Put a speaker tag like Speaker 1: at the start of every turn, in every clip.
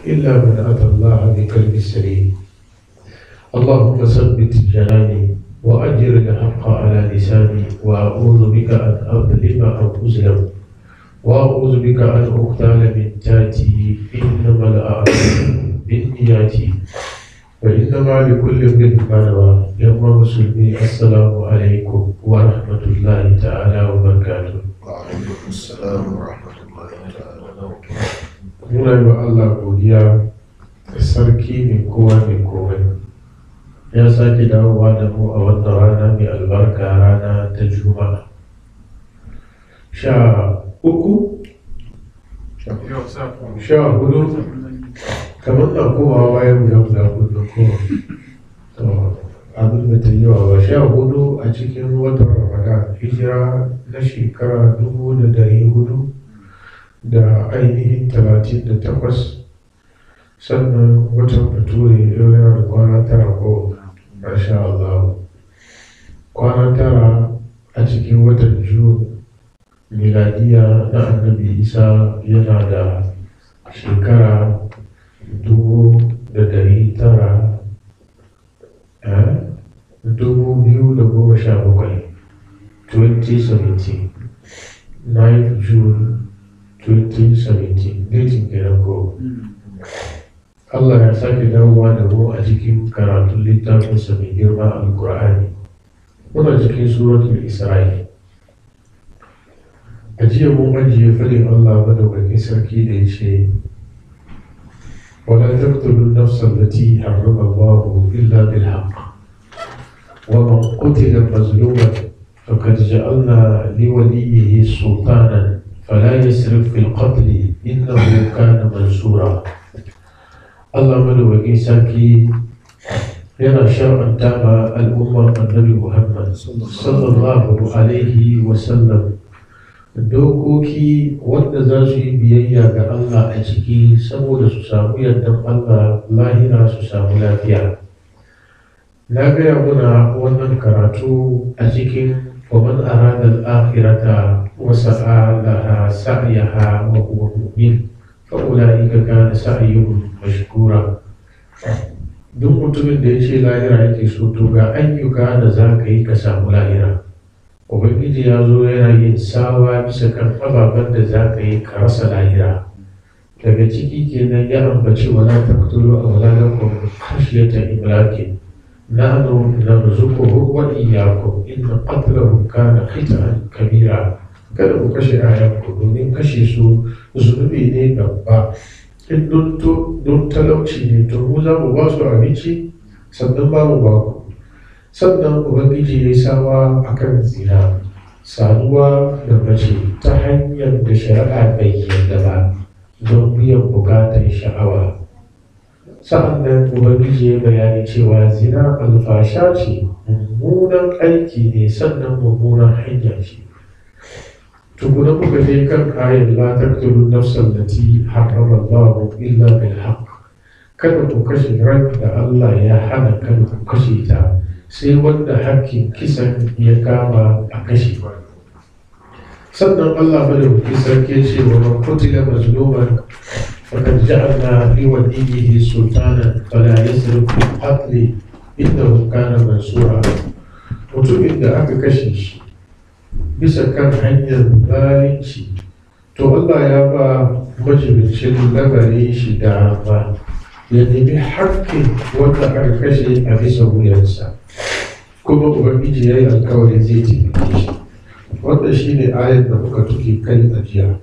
Speaker 1: إلا من أتى الله بقلب سليم. اللهم ثبت جناني وأجر الحق على لساني وأعوذ بك أن أظلم أو أظلم وأعوذ بك أن أقتال من تحتي إنما الأعمال بالنيات وإنما لكل امرئ ما نوى. يا مسلمين السلام عليكم ورحمة الله تعالى وبركاته.
Speaker 2: وعليكم السلام ورحمة الله تعالى وبركاته.
Speaker 1: Muna yi wa Allah godiya da sarki mai kowa mai komai. Ya sake dawowa da mu a wannan rana mai albarka, rana ta Juma'a. 14 kamar na kowa bayan yau da hudu ko abin da ta yi wa 14 a cikin watan Ramadan, hijira na shekara 1400 da ainihin 38, sannan watan bature yau yana da kwana 9 ko masha Allah, kwana 9 a cikin watan Jun miladiya na annabi Isa yana da shekara 2017, 9 June 2017, dating kenan ko. Allah ya sake dawowa da mu a cikin karatun littafinsa mai girma Al-Qur'ani. Muna cikin suratul Isra'i. A jiya mun ajiye fadin Allah madaukakin sarki da ya ce, ولا تقتلوا النفس التي حرم الله إلا بالحق ومن قتل مظلوما فقد جعلنا لوليه سلطانا فلا يسرف في القتل إنه كان منصورا. الله مدوكي ساكي yana shar'anta ma al'ummar annabi Muhammad sallallahu alaihi wasallam dokoki wanda za su yi biyayya ga Allah a ciki saboda su samu yardan Allah, lahira su samu lafiya. Na gaya muna wannan karatu a cikin ومن أراد الآخرة وسعى لها سعيها وهو مؤمن فأولئك كان سعيهم مشكورا. Duk mutumin da ya ce lahira yake so, to ga ayyuka da za ka yi ka samu lahira. Ubangiji ya zo yana yin sawa bisa kan ababen da za ka yi ka rasa lahira. Daga ciki kenan ya ambaci wala taqtulu awladakum khashyata imlakin nahnu narzuquhum wa iyyakum inna qatlahum kana khita'an kabira. Kada ku kashe ayanku domin kashe su zunubi ne babba. In don talauci ne, to mu za mu ba su abinci sannan ba mu ba ku. Sannan Ubangiji ya yi sawa a kan zina, saduwa da mace ta hanyar da shari'a bai yarda ba don biyan bukatar sha'awa. Sa'annan Ubangiji ya bayani cewa zina alfasha ce, mummunan aiki ne, sannan mummunan hanya ce. Tukuna muka je kan ayar la taqtulu nafsan lati harrama Allahu illa bil haqq. Kada ku kashe ran da Allah ya hana kada ku kashe ta, sai wanda hakkin kisan ya kama a kashe. Sannan Allah madaukakin sarki ya ce wa man qutila mazluman faqad ja'alna li waliyyihi sultanan fala yasrif fil qatl innahu kana mansura. Mutumin da aka kashe shi bisa kan hanyar zalunci, to Allah ya ba majibincin lamarin shi dama ya nemi hakkin wanda aka kashe a bisa wuyansa, kuma Ubangiji ya yi alkawarin zai taimake shi. Wanda shi ne ayar da muka tuke kai a jiya.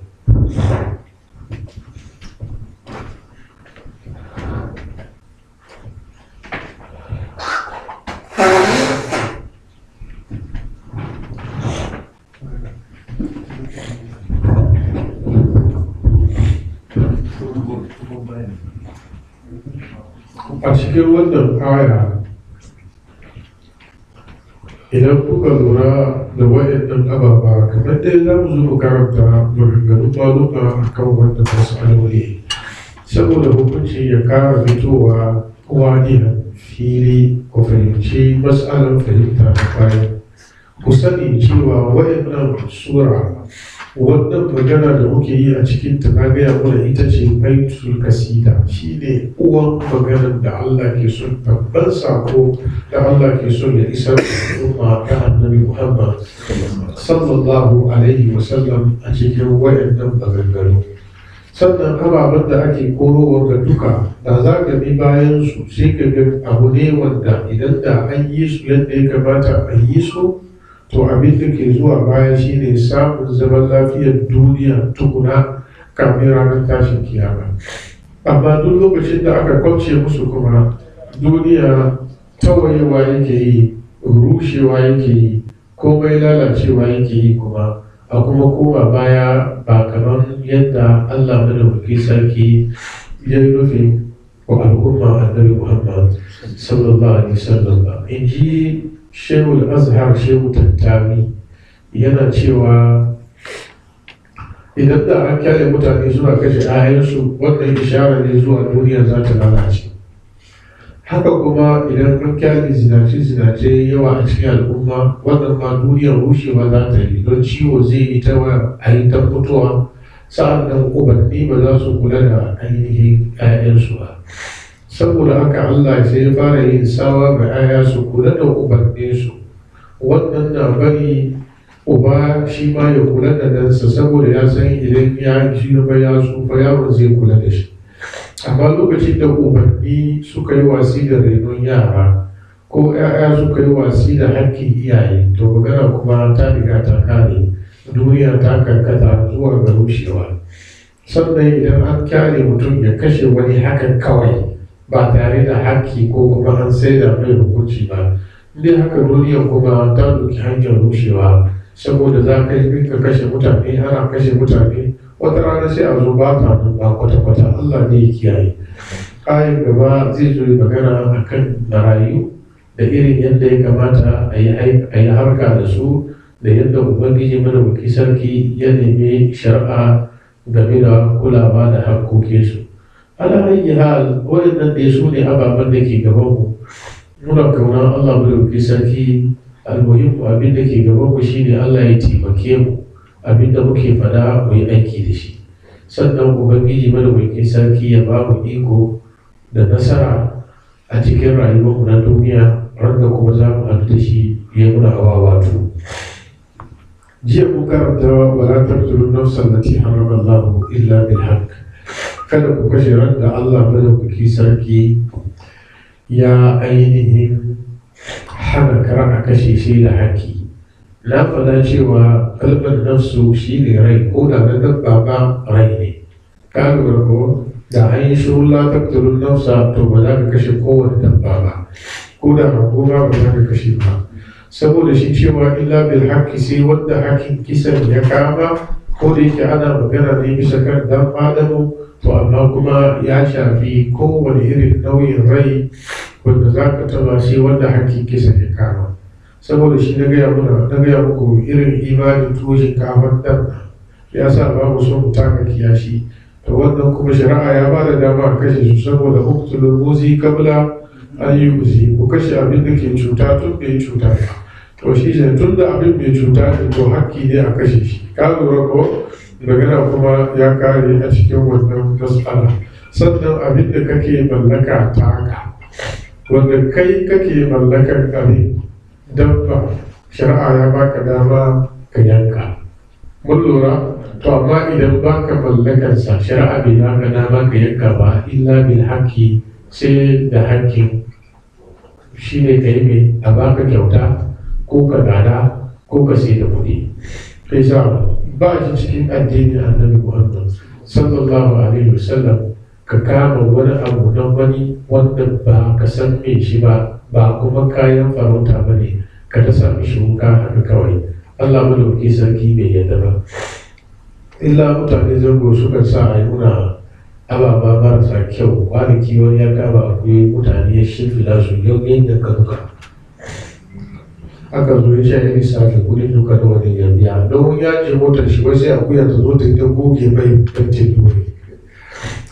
Speaker 1: A cikin wannan aya, idan kuka lura da waɗannan ababa, kamar dai za mu zo mu karanta maganganun maluma a kan wannan matsaloli, saboda hukunci ya kara fitowa wadihan fili ku fahimci matsalar fahimta da bayan. Ku sani cewa waɗannan sura wannan magana da muke yi a cikin ta na gaya mana ita ce baitul kasida, shi ne uwan maganar da Allah ke son, babban sako da Allah ke son ya isar da al'umma ta annabi Muhammad sallallahu alaihi wasallam a cikin wayannan maganganu. Sannan ababen da ake korowa ga duka da za ka bi bayan su sai ka ga abu ne wanda idan da an yi su yadda ya kamata a yi su, to abin da ke zuwa baya shine samun zaman lafiyar duniya tukuna kafin ranar tashin kiyama. Amma duk lokacin da aka kwance musu kuma duniya tawayewa yake yi, rushewa yake yi, komai lalacewa yake yi, kuma a kuma koma baya ba kamar yadda Allah madaukaki sarki ya yi nufin wa al'umma annabi Muhammad sallallahu alaihi wasallam ba. In ji Shehul Azhar Shehu Tattami yana cewa idan da an kyale mutane suna kashe ayansu, wannan ishara ne zuwa duniya za ta lalace. Haka kuma idan an kyale zinace yawa a cikin al'umma, wannan ma duniyar rushewa za ta yi, don ciwo zai yi ta a yi ta mutuwa, sa'an nan ubanni ba za su kula da ainihin 'ya'yansu ba. Saboda haka Allah sai ya fara yin sawa ga 'ya'ya su kula da ubanninsu. Wannan na bari uba shi ma ya kula da ɗansa, saboda ya san idan ya girma ya tsufa yaron zai kula da shi. Amma lokacin da ubanni suka yi wasi da renon yara, ko 'ya'ya suka yi wasi da hakkin iyaye, to magana kuma ta riga ta kare, duniya ta karkata zuwa ga rushewa. Sannan idan an kyale mutum ya kashe wani hakan kawai ba tare da haƙƙi ko kuma an saida mai hukunci ba, indai haka duniya kuma ta ɗauki hanyar rushewa, saboda za ka yi ka kashe mutane, ana kashe mutane, wata rana sai a zo ba ta nan ba kwata-kwata. Allah ne ya kiyaye. Kayan gaba zai zo magana a kan marayu da irin yadda ya kamata a yi harka da su, da yadda Ubangiji madaukaki sarki ya nemi shari'a game da kulawa da haƙƙoƙinsu. Ala ayi hal, waɗannan dai su ne ababen da ke gabanmu. Muna kauna Allah madaukaki sarki, almuhimmu abin da ke gabanmu shine Allah ya taimake mu, abin da muke fada mu yi aiki da shi. Sannan Ubangiji madaukaki sarki ya ba mu iko da nasara a cikin rayuwarmu na duniya, wanda kuma za mu haɗu da shi ya muna hawa wato. Jiya mun karanta wala taqtulu nafsan allati harrama Allahu illa bil haqq. Kada ku kashe ran da Allah madaukaki sarki ya ainihin hana kar a kashe shi da haƙƙi. Na faɗa cewa kalmar nafsu shi ne rai, ko da na dabba ba rai ne. Ka lura ko da an yi shiru la taqtulu nafsa, to ba za ka kashe kowane dabba ba, ko da rago ba za ka kashe ba. Saboda shi cewa illa bil haqqi, sai wanda haƙƙin kisan ya kama, ko da yake ana magana ne bisa kan dan adamu, to amma kuma ya shafi kowane irin nauyin rai wanda za ka taba shi wanda haƙƙin kisan ya kama. Saboda shi na gaya muku irin imanin tushen kafin dan ya sa babu son mu taka kiyashi, to wannan kuma shari'a ya ba da dama a kashe su, saboda uktulul muzi kabla an yi uzi, ku kashe abin da ke cuta tun bai cuta ba. To shi ne tun da abin bai cuta ne, to hakki ne a kashe shi. Ka lura ko magana kuma ya kare a cikin wannan mas'ala. Sannan abin da kake mallaka ta haka, wanda kai kake mallakar abin, dabba shari'a ya baka dama ka yanka. Mun lura? To amma idan baka mallakarsa, shari'a bai baka dama ka yanka ba, illa bil haƙƙi, sai da haƙƙin shi ne ka yi mai a baka kyauta, ko ka gada, ko ka sai da kuɗi. Kai sa ba shi cikin addinin annabi Muhammad sallallahu alaihi wasallam ka kama wani abu na wani wanda ba ka san me shi ba, ba kuma kayan farauta ba ne, ka ta sami shi wuka haka kawai. Allah madauki sarki bai yadda ba. Illa mutane zango suka sa a yi muna ababa marasa kyau. Kwanaki wani ya kama akwai mutane ya shimfila su yau yadda ka duka. Aka zo ya sha ya lissafi kudin duka da wani ya biya. Don ya je motar shi wai sai akuya ta zo ta yi ta goge mai tantin dole.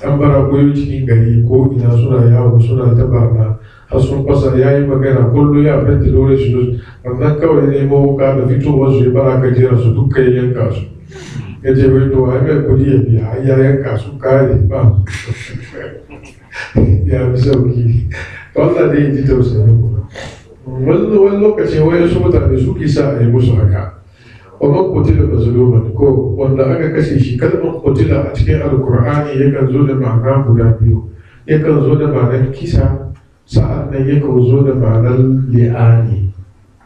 Speaker 1: An bara akuyoyi cikin gari ko ina suna yawo suna ta barna. Har sun fasa ya yi magana kullum ya fenti dole su wannan kawai nemo wuka da fitowar su ya bara ka jera su duka ya yanka su. ya ce wai to ai mai kudi ya biya ai ya yanka su kare ba ya fi sauki to Allah dai ji tausayin ku wani lokaci wani su mutane su kisa a yi musu haka wannan kotila mazluman ko wanda aka kashe shi kalmar kotila a cikin alkur'ani yakan zo da ma'ana guda biyu yakan zo da ma'anar kisa sa'an nan yakan zo da ma'anar li'ani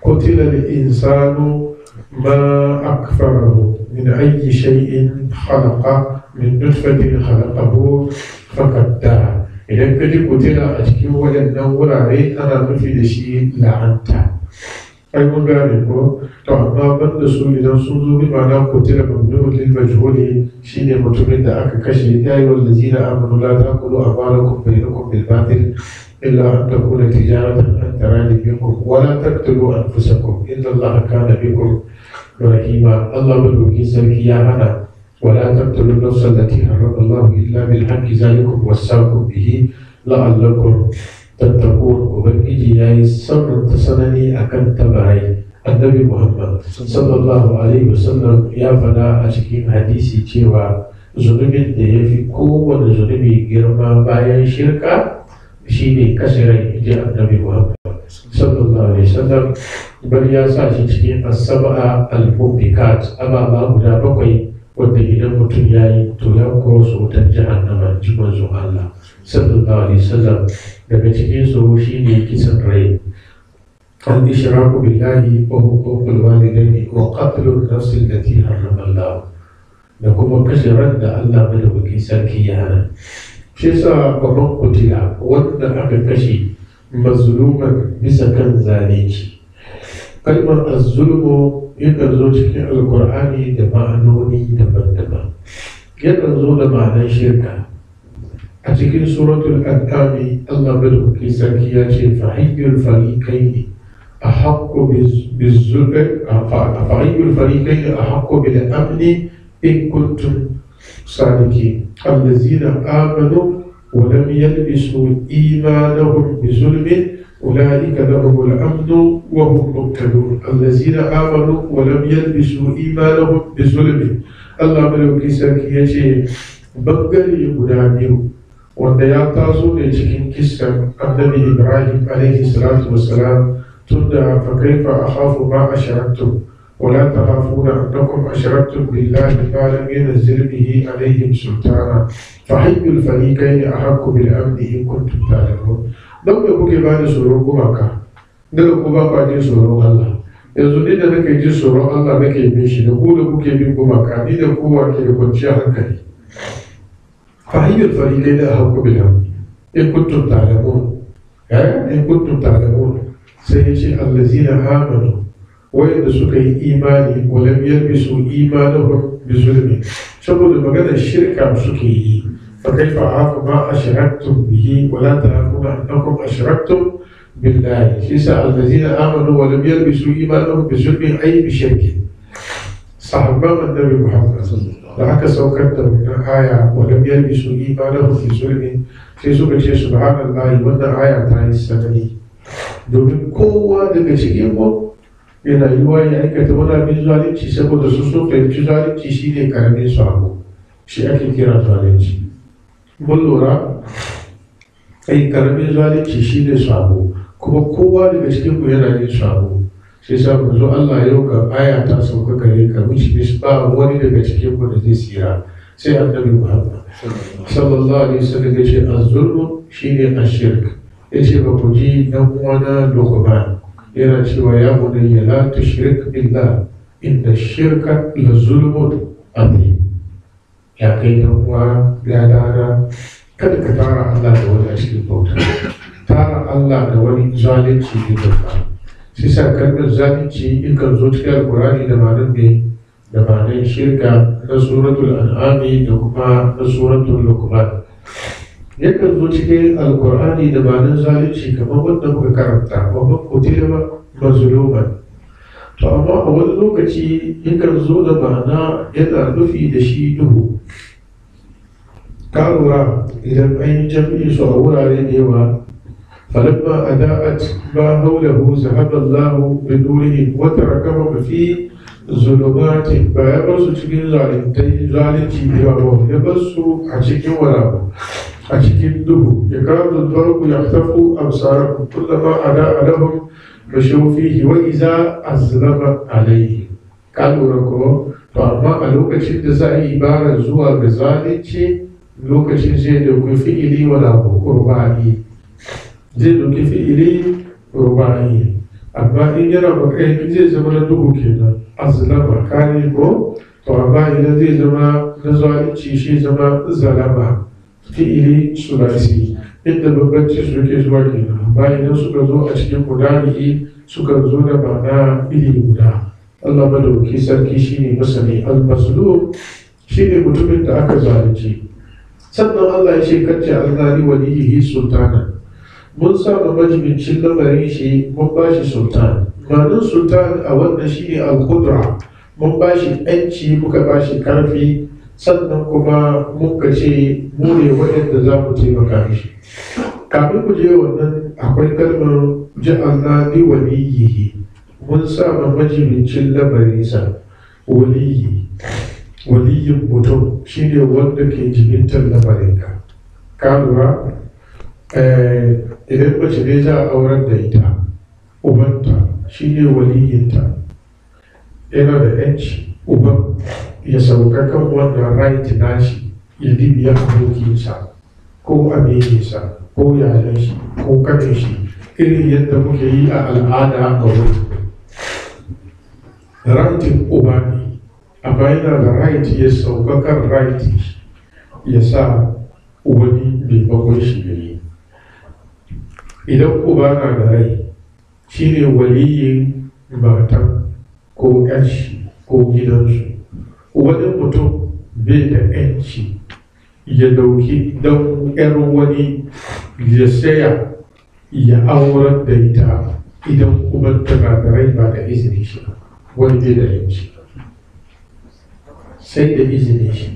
Speaker 1: kotila da insanu ma akfarahu min ayyi shay'in khalaqa min nutfatin khalaqahu faqaddara idan ka ji kotila a cikin waɗannan wurare ana nufi da shi la'anta ai mun gane ko to amma ban da su idan sun zo bi ma'ana kotila mamnun lil majhuli shine mutumin da aka kashe ya yi wallazina amanu la taqulu amalakum bainakum bil batil illa an takuna tijaratan an tarani minkum wa la taqtulu anfusakum inna allaha kana bikum rahima Allah madaukin sarki ya hana ولا تقتلوا النفس التي حرم الله إلا بالحق ذلكم وصاكم به لعلكم تتقون وبنجي يا سمر تسنني أكن تبعي النبي محمد صلى الله عليه وسلم يا فلا أشكين حديثي cewa zunubin da ya fi kowane zunubi girma bayan shirka shine kashe rai inji annabi Muhammad sallallahu alaihi wasallam bari ya sa shi cikin as-sab'a al-mubiqat ababa guda bakwai wanda idan mutum ya yi to ya koro su wutar jahannama ji manzon Allah sallallahu alaihi wasallam daga cikin su shine kisan rai al-ishraku billahi wa huququl walidaini wa qatlu an-nafs allati harrama Allah da kuma kashe ran da Allah madaukakin sarki ya hana shi yasa babban kutila wanda aka kashe mazluman bisa kan zalunci kalmar az-zulmu yakan zo cikin alkur'ani da ma'anoni daban-daban yakan zo da ma'anar shirka a cikin suratul an'ami Allah madaukakin sarki ya ce fahiyyul fariqaini ahaqqu bizulmi fahiyyul fariqaini ahaqqu bil amni in kuntum sadiqin allazina amanu wa lam yalbisu imanahum bizulmin أولئك لهم الأمن وهم مهتدون الذين آمنوا ولم يلبسوا إيمانهم بظلم الله ملوكي sarki ya ce bangare guda biyu wanda ya taso ne cikin kisan annabi Ibrahim alaihi salatu wassalam tunda fa kaifa akhafu ma asharaktum ولا تخافون أنكم أشركتم بالله ما لم ينزل به عليهم سلطانا فحي الفريقين أحق بالأمن إن كنتم تعلمون don me kuke ba da tsoron gumaka daga ku ba kwa jin tsoron Allah yanzu ni da nake jin tsoron Allah nake bin shi da ku da kuke bin gumaka ni da kowa ke da kwanciyar hankali fahiyyar farikai da haku bilan in kuntum ta'lamun in kuntum ta'lamun sai ya ce allazina amanu wayanda suka yi imani walam yalbisu imanahum bi zulmi saboda maganar shirka suke yi فكيف أعرف ما أشركتم به ولا تعرفون أنكم أشركتم بالله شيسا الذين آمنوا ولم يلبسوا إيمانهم بظلم أي بشرك صحابة النبي محمد لعك سوكت من آية ولم يلبسوا إيمانهم بظلم في سورة سبحان الله وأن آية تعالى السنة domin kowa daga cikin mu yana yiwa ya aikata wani abin zalunci saboda su sun fahimci zalunci shine karamin sabo shi ake kira zalunci mun lura ai karamin zalunci shi ne sabo kuma kowa daga cikin ku yana yin sabo sai sa mu zo Allah yau ga aya ta sauka gare ka wuce ba wani daga cikin ku da zai tsira sai annabi Muhammad sallallahu alaihi wasallam ya ce az-zulmu shine ashirk yace ba ku ji dan uwana Luqman yana cewa ya bunayya la tushrik billah inna shirka la zulmun azim ya kai dan uwa ya dana kada ka tara Allah da wani a cikin bauta tara Allah da wani zalunci ne babba sai sa kalmar zalunci in kan zo cikin alkurani da ma'anar ne da ma'anar shirka na suratul an'ami da kuma na suratul luqman yakan zo cikin alkurani da ma'anar zalunci kamar wanda muka karanta wa man qutila mazluman to amma a wani lokaci yakan zo da ma'ana yana nufi da shi duhu ka lura idan an yi jam'i su a wurare da yawa falamma ada'at ma hawlahu zahaba Allahu bi nurihi wa tarakahum fi zulumatin ba ya bar su cikin zalunci da yawa ba ya bar su a cikin wala a cikin duhu ya kawo zuwa ya tafu absarakum kullama ada alahum mashaw fihi wa iza azlama alayhi ka lura ko to amma a lokacin da za a yi ibara zuwa ga zalunci lokacin zai dauki fi'ili wala ruba'i zai dauki fi'ili ruba'i amma in yana bakai zai zama na duhu kenan azlama kare ko to amma idan zai zama na zalunci shi zama zalama fi'ili sulasi inda babbanci suke zuwa kenan amma idan suka zo a cikin mudari suka zo da ma'ana iri guda Allah madauki sarki shine masani al-mazlum shine mutumin da aka zalunci sannan Allah ya ce kacce alzali waliyihi sultana mun samu majibincin lamarin shi mun ba shi sultan ma'anin sultan a wannan shine al-qudra mun ba shi yanci muka ba shi karfi sannan kuma muka ce mu ne waɗanda za mu taimaka mishi kafin mu je wannan akwai kalmar ja'alna li waliyihi mun samu majibincin lamarinsa waliyi waliyin mutum shine wanda ke jibintar lamarinka ka lura idan mace ne za a aurar da ita ubanta shine waliyinta yana da yanci uban ya sauka kan wannan right nashi ya dibiya abokinsa ko amininsa ko yayan shi ko kanin shi irin yadda muke yi a al'ada a wuri rightin uba ne amma yana da right ya sauka kan right ya sa wani maimakon shi ya yi idan uba na da rai shine waliyin matan ko yanci ko gidansu wani mutum bai da yanci ya dauki don yar wani ya saya ya aurar da ita idan uban tana da rai ba da izinin shi wani bai da yanci sai da izinin shi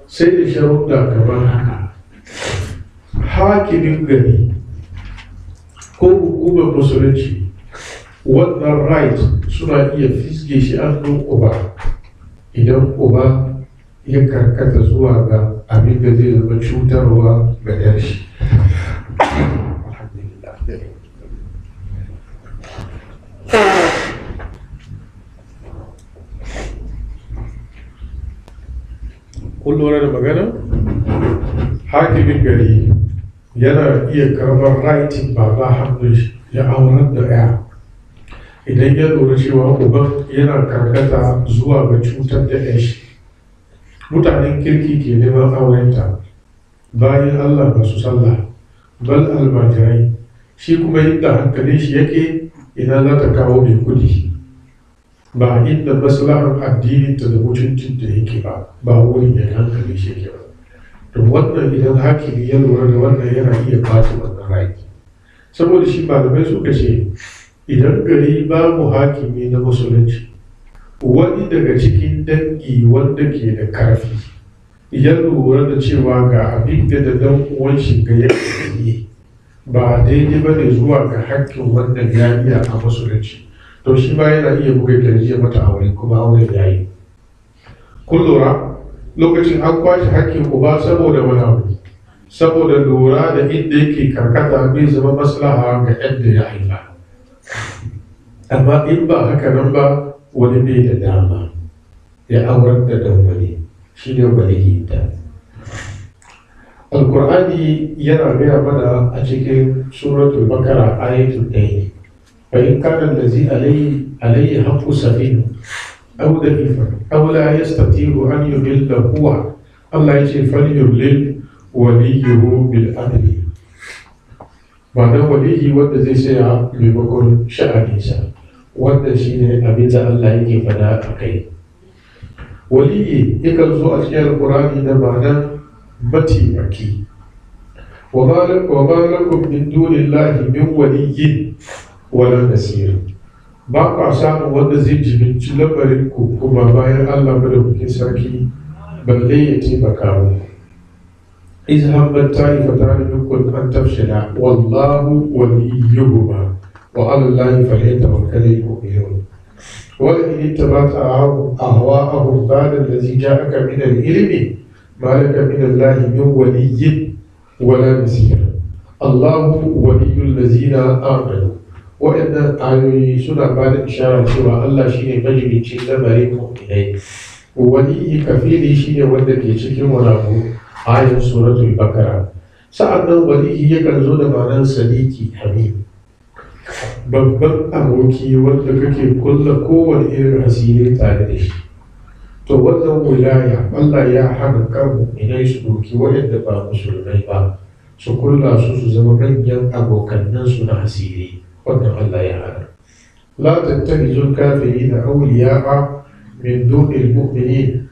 Speaker 1: sai da sharuɗa kamar haka hakimin gari ko hukumar musulunci wannan right suna iya fisge shi hannun uba idan uba ya karkata zuwa ga abin da zai zama cutarwa ga yar shi kun lura da magana hakimin gari yana iya karɓar raitin baba hannun shi ya aurar da ya idan ya lura cewa uban yana karkata zuwa ga cutar da ya shi mutanen kirki ke neman aurenta bayan Allah masu sallah bal almajirai shi kuma inda hankalin shi yake ina za ta kawo mai kudi ba inda maslahar addinin ta da mutuncin da yake ba wurin ya hankalin shi yake ba to wannan idan hakimi ya lura da wannan yana iya bata wannan rai saboda shi malamai suka ce idan gari babu hakimi na musulunci wani daga cikin dangi wanda ke da karfi ya lura da cewa ga abin da dan uwan shi ga yake ba daidai ba ne zuwa ga hakkin wannan ya a musulunci to shi ba yana iya buga kirji mata aure kuma auren ya yi kun lura lokacin an kwashe hakkin uba saboda wani abu saboda lura da inda yake karkata bai zama maslaha ga yadda ya haifa amma in ba haka nan ba wani bai da dama ya aurar da dan wani shi ne waliyinta alkur'ani yana gaya mana a cikin suratul bakara ayatul ɗaya fa in kana allazi alayhi haqqu safin aw da'ifan aw la yastati'u an yudilla huwa Allah yace falyudlil waliyuhu bil adli ba dan waliyi wanda zai saya maimakon sha'aninsa wanda shine abin da Allah yake fada a kai waliyi yakan zo a cikin alkur'ani da ma'anar mataimaki wa ma lakum min dunillahi min waliyyin wala nasir ba ka samu wanda zai jibinci lamarin ku kuma bayan Allah madaukakin sarki balle ya taimaka muku iz hammat ta'ifatan minkum an tafshala wallahu waliyuhuma wa 'ala Allahi falyatawakkalul mu'minun ولئن اتبعت أهواءهم بعد الذي جاءك من العلم ما لك من الله من ولي ولا نصير الله ولي الذين آمنوا وإن آيوي سنة بعد إشارة سوى الله شيء مجري شيء لمريم مؤمنين ولي كفيلي شيء ودك يشكي ونابو آية سورة البقرة سألنا ولي يكن زود معنى صديقي حبيب babban aboki wanda kake kulla kowane irin asiri tare da shi to wannan wilaya Allah ya hana kan idan su doki waɗanda ba musulmai ba su kulla su zama manyan abokannan su na asiri wannan Allah ya hana la tattakhizul kafirina awliya'a min dunil mu'minin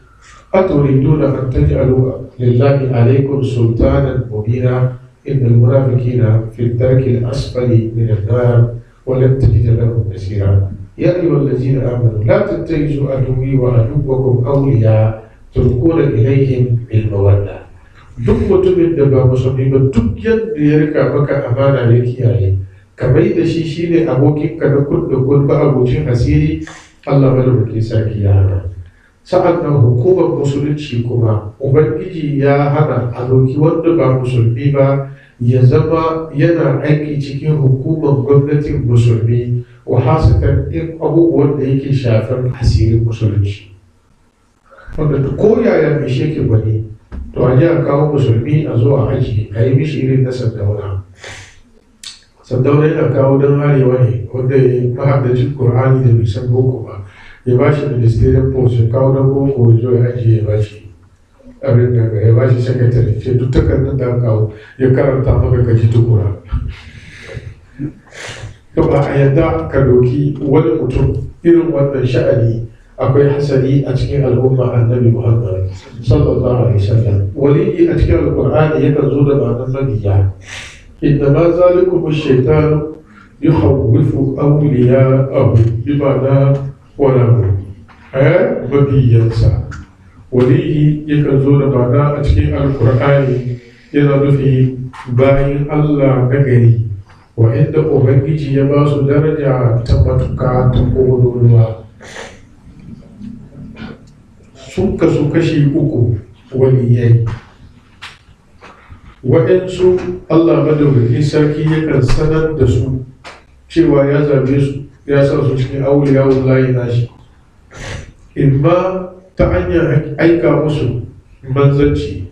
Speaker 1: aturiduna an taj'alu lillahi alaykum sultanan mubina إن المنافقين في الدرك الأسفل من النار ولن تجد لهم نصيرا يا أيها الذين آمنوا لا تتخذوا عدوي وعدوكم أولياء تلقون إليهم بالمودة duk mutumin da ba musulmi ba duk yadda ya rika maka amana ya kiyaye kamar da shi shine abokinka na kun da kun ba abokin asiri Allah madaukaki sarki ya hana sa'an nan hukumar musulunci kuma ubangiji ya hana a doki wanda ba musulmi ba ya zama yana aiki cikin hukumar gwamnatin musulmi wa hasatan in abubuwan da yake shafar asirin musulunci wanda ko yaya mai sheke bane to a ji a kawo musulmi a zo a aji a yi mishi irin na sandauna yana kawo don arewa ne wanda ya mahaddacin Qur'ani da bai san boko ba ya ba shi ministerial post ya kawo don boko ya zo ya ajiye ya ba shi abin da ya ba shi secretary ce duk takardun da aka kawo ya karanta maka kaji tukura to ba a yadda ka doki wani mutum irin wannan sha'ani akwai hasari a cikin al'umma annabi Muhammad sallallahu alaihi wasallam wali a cikin alqur'ani yakan zo da ma'anar mabiya inna ma zalikum ash-shaytanu yukhawwifu awliya'ahu bima'ana wala mabiyansa waliyi yakan zo da ma'ana a cikin alqur'ani yana nufi bayan Allah na gari wa'inda ubangiji ya ba su daraja ta matuka ta kololuwa sun kasu kashi uku waliyai waɗansu Allah madaukakin sarki yakan sanar da su cewa ya zabe su ya sa su cikin auliyawun layi nashi imma ta hanyar aika musu manzanci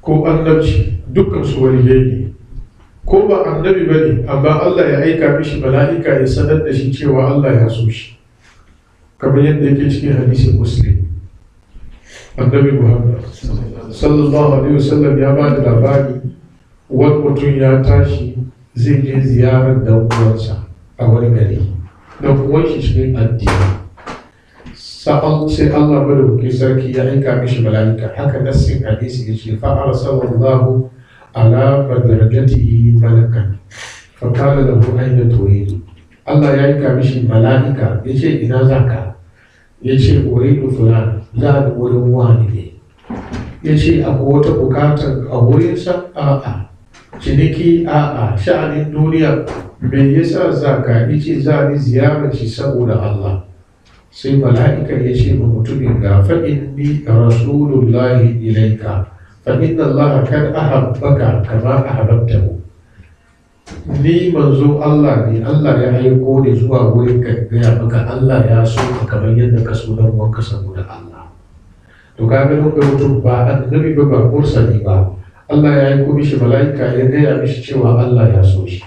Speaker 1: ko annabci dukkan su waliyai ne ko ba annabi ba ne amma Allah ya aika mishi mala'ika ya sanar da shi cewa Allah ya so shi kamar yadda yake cikin hadisin Muslim annabi Muhammad sallallahu alaihi wasallam ya ba da labari wani mutum ya tashi zai je ziyarar dan uwansa a wani gari dan uwan shi cikin addini sai Allah madaukakin sarki ya aika mishi mala'ika haka nassin hadisi yace fa arsalallahu ala madrajatihi malakan fa qala lahu ayna turid Allah ya aika mishi mala'ika yace ina zaka yace uridu fulan za ni wurin wani ne yace akwai wata bukatar a wurinsa a'a ciniki a'a sha'anin duniya me yasa zaka yace za ni ziyarar shi saboda Allah sai mala'ika ya ce ma mutumin ga fa'inni rasulullahi ilaika fa'inna Allah kan ahabbaka kama ahabbtahu ni manzo Allah ne Allah ya aiko ni zuwa wurin ka gaya maka Allah ya so ka kamar yadda ka so dan wanka saboda Allah to kaga lokacin mutum ba annabi ba mursali ba Allah ya aiko mishi mala'ika ya gaya mishi cewa Allah ya so shi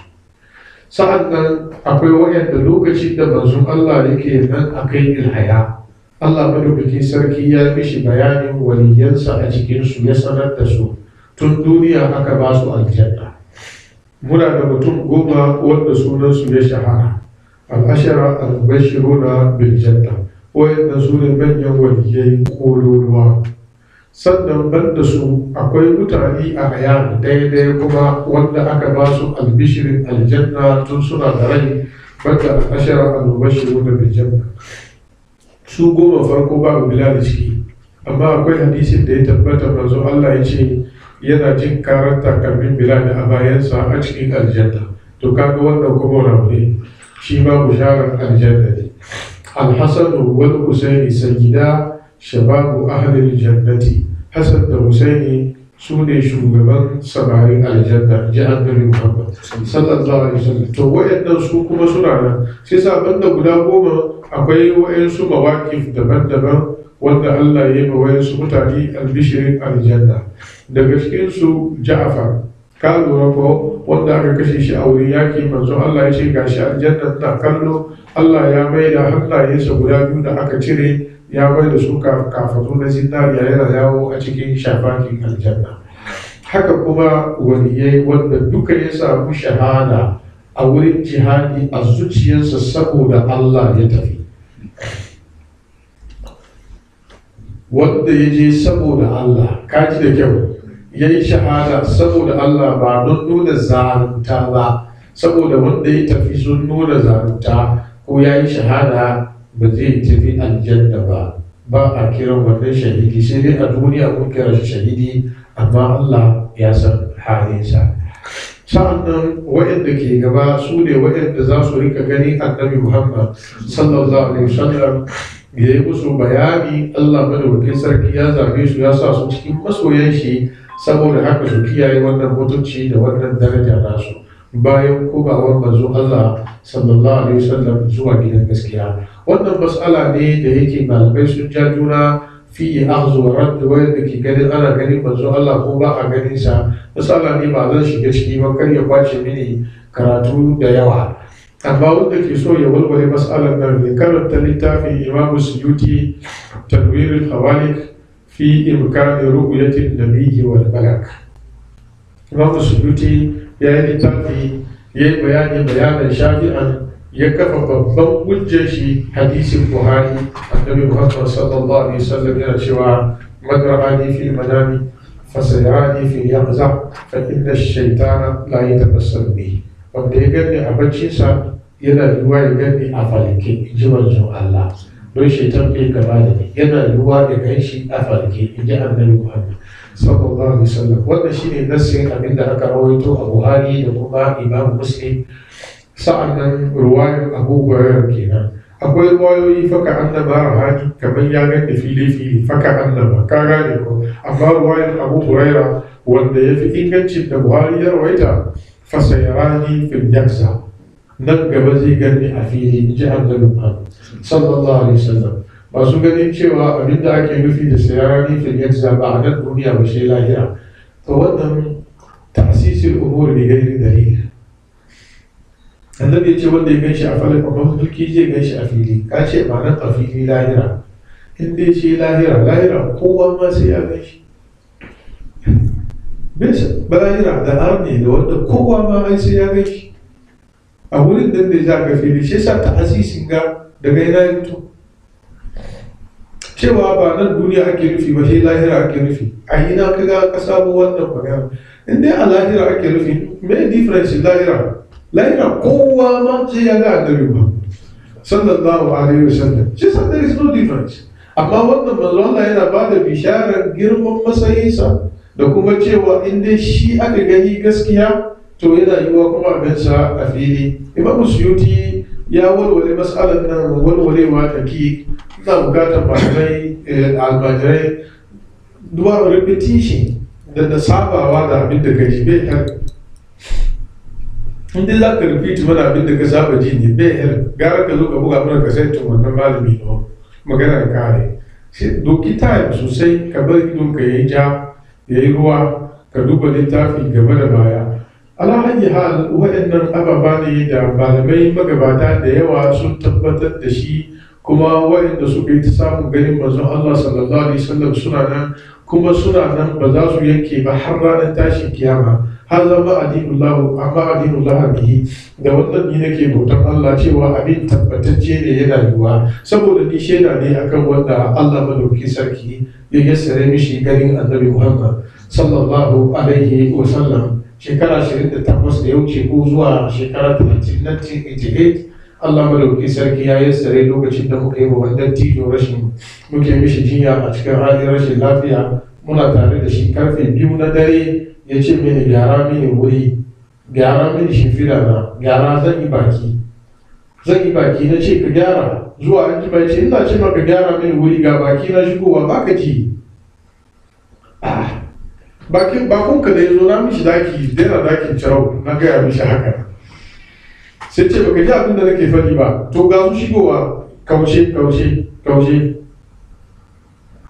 Speaker 1: sa'an nan akwai wayanda lokacin da manzon Allah yake nan a kai ilhaya Allah madaukakin sarki ya mishi bayanin waliyansa a cikinsu ya sanar da su tun duniya aka ba su aljanna muna da mutum 10 wanda sunansu ya shahara al-ashara al-bashiruna bil janna wayanda su ne manyan waliyai kololuwa sannan banda su akwai mutane a hayan daidai kuma wanda aka ba su albishirin aljanna tun suna da rai banda ashara al-bashiru da biljanna su 10 farko babu bilal ciki amma akwai hadisin da ya tabbata manzo Allah ya ce yana jin karar takalmin bilal a bayansa a cikin aljanna to kaga wannan kuma wani ne shi ma bisharar aljanna ne. Al-Hasan wal Husaini sayyida shababu ahli al-jannati. Hassan da Husaini su ne shugaban samarin aljanna, ji annabi Muhammad sallallahu alaihi wasallam. To wayannan su kuma suna nan, sai sabon da guda 10 akwai wayansu mawaqif daban-daban wanda Allah ya yi wa wayansu mutane albishirin aljanna. Daga cikin su Ja'far, ka lura ko wanda aka kashe shi a wurin yaki, manzo Allah ya ce gashi aljanna na kallo, Allah ya mai da hannayensa guda 2 da aka cire ya bai da su kafatu na zinariya yana yawo a cikin shafakin aljanna. Haka kuma waliyai wanda duka ya samu shahada a wurin jihadi a zuciyarsa saboda Allah ya tafi, wanda ya je saboda Allah, kaji da kyau, ya yi shahada saboda Allah ba don nuna zarunta ba, saboda wanda ya tafi sun nuna zarunta ko ya yi shahada ba zai tafi aljanna ba a kiran wannan shahidi, sai dai a duniya mun kira shi shahidi, amma Allah ya san halinsa. Sa'annan waɗanda ke gaba su ne waɗanda za su rika gani annabi Muhammad sallallahu alaihi wasallam ya yi musu bayani. Allah madaukakin sarki ya zabe su ya sa su cikin masoyan shi, saboda haka su kiyaye wannan mutunci da wannan daraja nasu bayan kubawar manzo Allah sallallahu alaihi wasallam zuwa gidan gaskiya. Wannan mas'ala ne da yake malamai sun ja juna fi akhzu wa radd, wanda ke ganin ana ganin manzo Allah ko ba a ganin sa. Mas'ala ne ba zan shiga ciki ba, kar ya kwace mini karatu da yawa, amma wanda ke so ya walwale mas'alar nan ya karanta littafin Imam Suyuti Tanwir al-Hawalik fi imkani ru'yati an-nabiyyi wal malak. Imam Suyuti ya yi littafi ya yi bayanin shafi'an, ya kafa babban hujjar shi hadisin Buhari, annabi Muhammad sallallahu alaihi wasallam yana cewa man ra'ani fil manami fasayarani fil yaqza fa inna ash-shaytana la yatamassalu bi. Wanda ya gani a baccinsa yana yiwuwa ya gani a falke, ji manzon Allah, don shaitan bai gaba da ni, yana yiwuwa ya gan shi a falke, in ji annabi Muhammad sallallahu alaihi wasallam. Wannan shine nassin abin da aka rawaito a Buhari da kuma Imam Muslim. Sa'annan ruwayar Abu Hurairah kenan. Akwai ruwayoyi faka annaba rahani, kamar ya gani fili faka annaba, ka gane ko. Amma ruwayar Abu Hurairah wanda ya fi ingancin da Buhari ya rawaita, fasayarani fil yakza, nan gaba zai gani a fili, ji annabi Muhammad sallallahu alaihi wasallam. Masu ganin cewa abin da ake nufi da sayarani fil yakza ba a nan duniya ba shi lahira, to wannan ta'sisul umur bi ghairi dalil. Annabi ya ce wanda ya ganshi a falak amma mulki zai ganshi a fili, ka ce ma nan a fili lahira, in dai shi lahira kowa ma sai ya ganshi. Bisa lahira da arne da wanda kowa ma ai sai ya ganshi a wurin da za ka fili. Shi sa ta'asisin ga daga ina ya fito, cewa ba nan duniya ake nufi ba, shi lahira ake nufi. A ina ka ga ka samu wannan magana? In dai a lahira ake nufi, me difference lahira kowa ma sai ya ga annabi ba sallallahu alaihi wasallam. Shi sa there is no difference. Amma wannan manzo Allah yana ba da bisharar girman matsayinsa da kuma cewa in dai shi aka gani gaskiya, to yana yiwuwa kuma a gansa a fili. Imam Suyuti ya walwale mas'alar nan walwalewa ta ki. Ina bukatar malamai almajirai duba repetition da sabawa da abin da ka ji bai help. In dai za ka repeat mana abin da ka saba ji ne bai help. Gara ka zo ka buga mana kasaitin wannan malami no magana kare. Doki time sosai, ka bar idon ka yayi ja yayi ruwa, ka duba littafi gaba da baya. Ala hayyi hal, waɗannan ababa ne da malamai magabata da yawa sun tabbatar da shi, kuma waɗanda suka yi ta samun ganin manzon Allah sallallahu alaihi wasallam suna nan, kuma suna nan ba za su yanke ba har ranar tashin kiyama. Har zama adinullah bihi, da wannan ni nake bautan Allah cewa abin tabbatacce ne yana yiwuwa, saboda ni shaida ne akan wanda Allah madauki sarki ya yassare mishi ganin annabi Muhammad sallallahu alaihi wasallam shekara 28 da ya wuce ko zuwa shekara 30 1988. Allah madauki sarki ya yassare lokacin da muka yi wa wannan tijo rashin, muke mishi jinya a cikin halin rashin lafiya. Muna tare da shi karfe 2 na dare, ya ce mini gyara mini wuri, gyara mini shimfiɗa na, gyara zan yi baki. zan yi baki na ce ka gyara zuwa an ji bai ce ina ce maka gyara mini wuri ga baki na shigowa ba ka ji bakon ka da ya zo na mishi daki daina dakin cirau na gaya mishi haka sai ce baka ji abin da nake faɗi ba to ga su shigowa kauce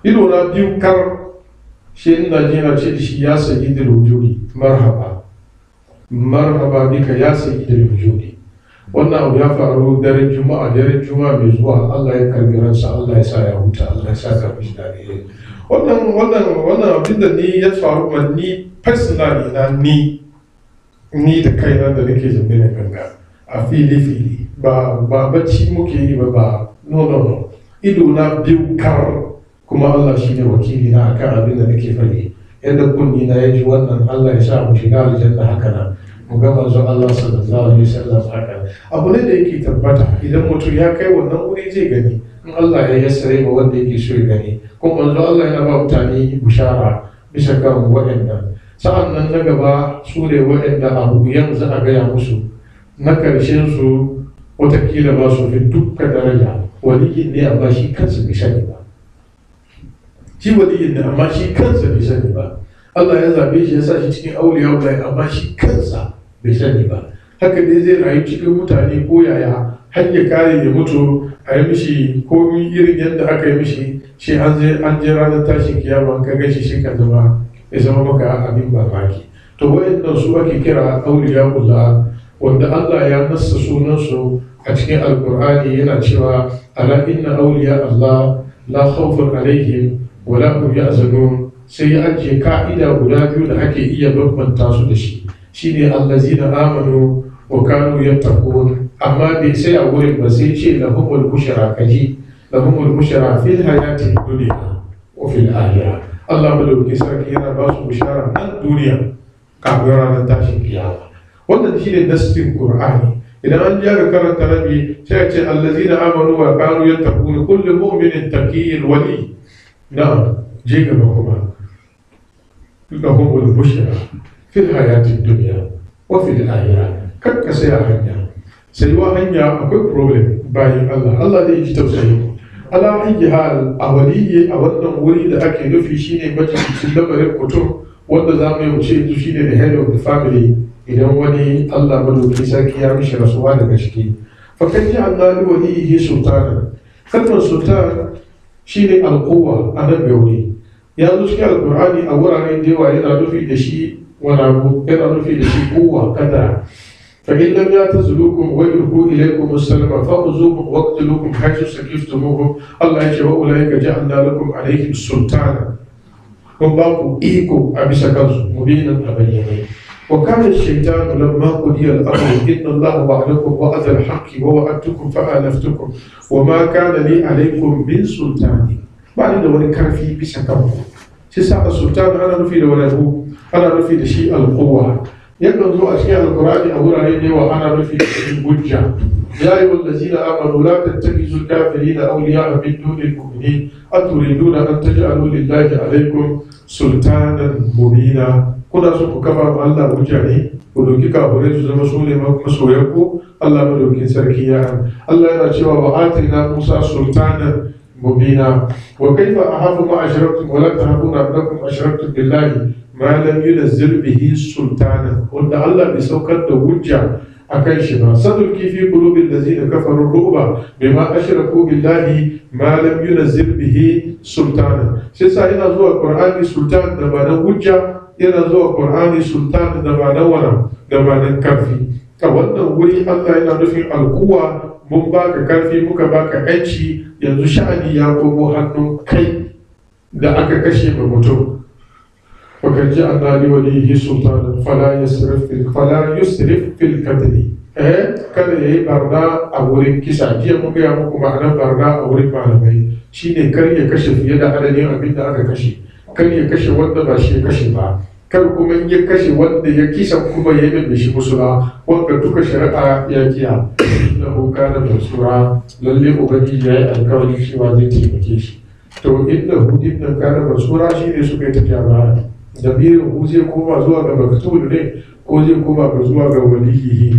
Speaker 1: ido na biyu kar shi ina je na ce da shi ya sayi da rujuri marhaba bika ya sayi da rujuri. Wannan abu ya faru daren juma'a mai zuwa. Allah ya karbi ransa, Allah ya sa ya huta, Allah ya sa ka mishi dare. Wannan abin da ni ya faru ma ni personally na ni da kaina da nake zaune na ganga a fili ba bacci muke yi ba no ido na biyu kar kuma Allah shi ne wakili na akan abin da nake faɗi. Yadda kunni na ya ji wannan, Allah ya sa mu shiga aljanna haka nan. Mu ga manzon Allah sallallahu alaihi wasallam haka. Abu ne da yake tabbata idan mutum ya kai wannan wuri zai gani. In Allah ya yassare ma wanda yake so ya gani. Kuma manzon Allah yana ba mutane bushara bisa kan waɗannan. Sa'an nan na gaba su ne waɗanda abu yanzu a gaya musu. Na ƙarshen su watakila ba su fi dukkan daraja. Waliyin ne amma shi kansa bai sani ba. Shi waliyin ne amma shi kansa bai sani ba. Allah ya zabe shi ya sa shi cikin auliya amma shi kansa bai sani ba. Haka dai zai rayu cikin mutane ko yaya har ya kare ya mutu a yi mishi komi irin yadda aka yi mishi shi an je ranar tashin kiyama ka gan shi kan zama ya zama maka abin mamaki. To wayannan su ake kira auliya wanda Allah ya nassa sunansu a cikin alkur'ani yana cewa ala inna auliya Allah la khawfun alaihim wa la hum yahzanun. Sai ya ajiye ka'ida guda biyu da ake iya bambanta su da shi shine allazina amanu wa kanu yattaqun. Amma bai sai a wurin ba sai ce lahumul bushra fil hayati dunya wa fil akhirah. Allah madauki sarki yana ba su bushara nan duniya kafin ranar tashin kiyama. Wannan shine nassin Qur'ani. Idan an ja karanta rabi sai a ce allazina amanu wa kanu yattaqun kullu mu'minin taqiyyin wali. Na'am, je gaba kuma lahumul bushra fil hayati dunya wa fil akhirah. Kar ka sai a hanya. Sai wa hanya akwai problem bayan Allah zai ji tausayi. Ala ayyi hal a waliyi a wannan wuri da ake nufi shine majalisin lamarin mutum wanda za mu yi wuce yanzu shine the head of the family idan wani Allah madauki sarki ya mishi rasuwa daga ciki. Fakan ji Allah li waliyi sultana. Kalmar sultan shine alquwa a nan gauri. Ya zo cikin alqur'ani a wurare da yawa yana nufi da shi wani abu, yana nufi da shi kowa kada. فإن لم يعتزلوكم ويلقوا إليكم السلام فخذوهم واقتلوهم حيث سكفتموهم الله يجعل أولئك جعلنا لكم عليهم سلطانا وباقوا إيكم أبي سكنز مبينا أبينين. وكان الشيطان لما قضي الأمر إن الله وعدكم وعد الحق ووعدتكم فآلفتكم وما كان لي عليكم من سلطان. بعد ذلك كان في بسكنكم. سيسا السلطان أنا نفيد وله أنا نفيد شيء القوة. yakan zo a cikin alkurani a wurare da yawa ana nufi da cikin hujja. Ya yi wallazina amanu la tattakhizul kafirina awliya'a min dunil mu'minin aturiduna an taj'alu lillahi alaykum sultanan mubina. Kuna so ku kafa ma Allah hujja ne ku doki kafirai su zama su ne masoyan ku. Allah madaukin sarki ya Allah yana cewa wa atina Musa sultanan mubina wa kaifa ahafu ma ashraktum wa la tahafuna annakum ashraktum billahi ma lam yunzil bihi sultana wanda Allah bai saukar da hujja akan shi ba. Sadulki fi qulubil ladzina kafaru ruba bima ashraku billahi ma lam yunzil bihi sultana. Sai sa yana zuwa Qur'ani sultan da ba na hujja, yana zuwa Qur'ani sultan da ba na wana da ba na karfi. A wannan wuri Allah yana nufin alkuwa, mun baka karfi muka baka yanci, yanzu sha'ani ya komo hannun kai da aka kashe ma mutum. وقد جعلنا لوليه سلطانا فلا يسرف في القتل. kada ya yi barna a wurin kisa. Jiya mun gaya muku ma'anar barna a wurin malamai shine kar ya kashe fiye da adadin abin da aka kashe, kar ya kashe wanda ba shi ya kashe ba, kar kuma in ya kashe wanda ya kisa kuma ya yi da shi musu ba, wanda duka shari'a ya kiya. Innahu kana mansura, lalle ubangiji ya yi alkawari cewa zai taimake shi. To innahu dinnan kana mansura shine suka yi ta jama'a. Damirin ku zai koma zuwa ga maktul ne ko zai koma ga zuwa ga waliyi.